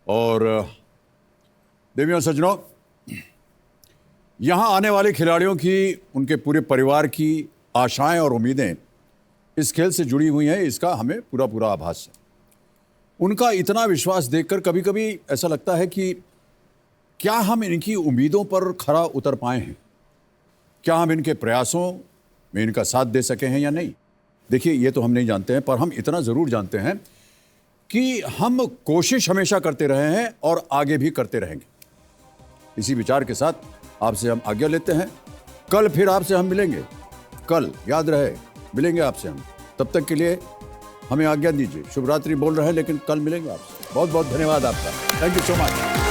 और देवियों सज्जनों, यहाँ आने वाले खिलाड़ियों की, उनके पूरे परिवार की आशाएं और उम्मीदें इस खेल से जुड़ी हुई हैं, इसका हमें पूरा पूरा आभास है। उनका इतना विश्वास देखकर कभी कभी ऐसा लगता है कि क्या हम इनकी उम्मीदों पर खरा उतर पाए हैं? क्या हम इनके प्रयासों में इनका साथ दे सके हैं या नहीं? देखिए, ये तो हम नहीं जानते हैं, पर हम इतना ज़रूर जानते हैं कि हम कोशिश हमेशा करते रहे हैं और आगे भी करते रहेंगे। इसी विचार के साथ आपसे हम आज्ञा लेते हैं। कल फिर आपसे हम मिलेंगे, कल याद रहे मिलेंगे आपसे हम। तब तक के लिए हमें आज्ञा दीजिए। शुभ रात्रि बोल रहे हैं, लेकिन कल मिलेंगे आपसे। बहुत बहुत धन्यवाद आपका। Thank you so much.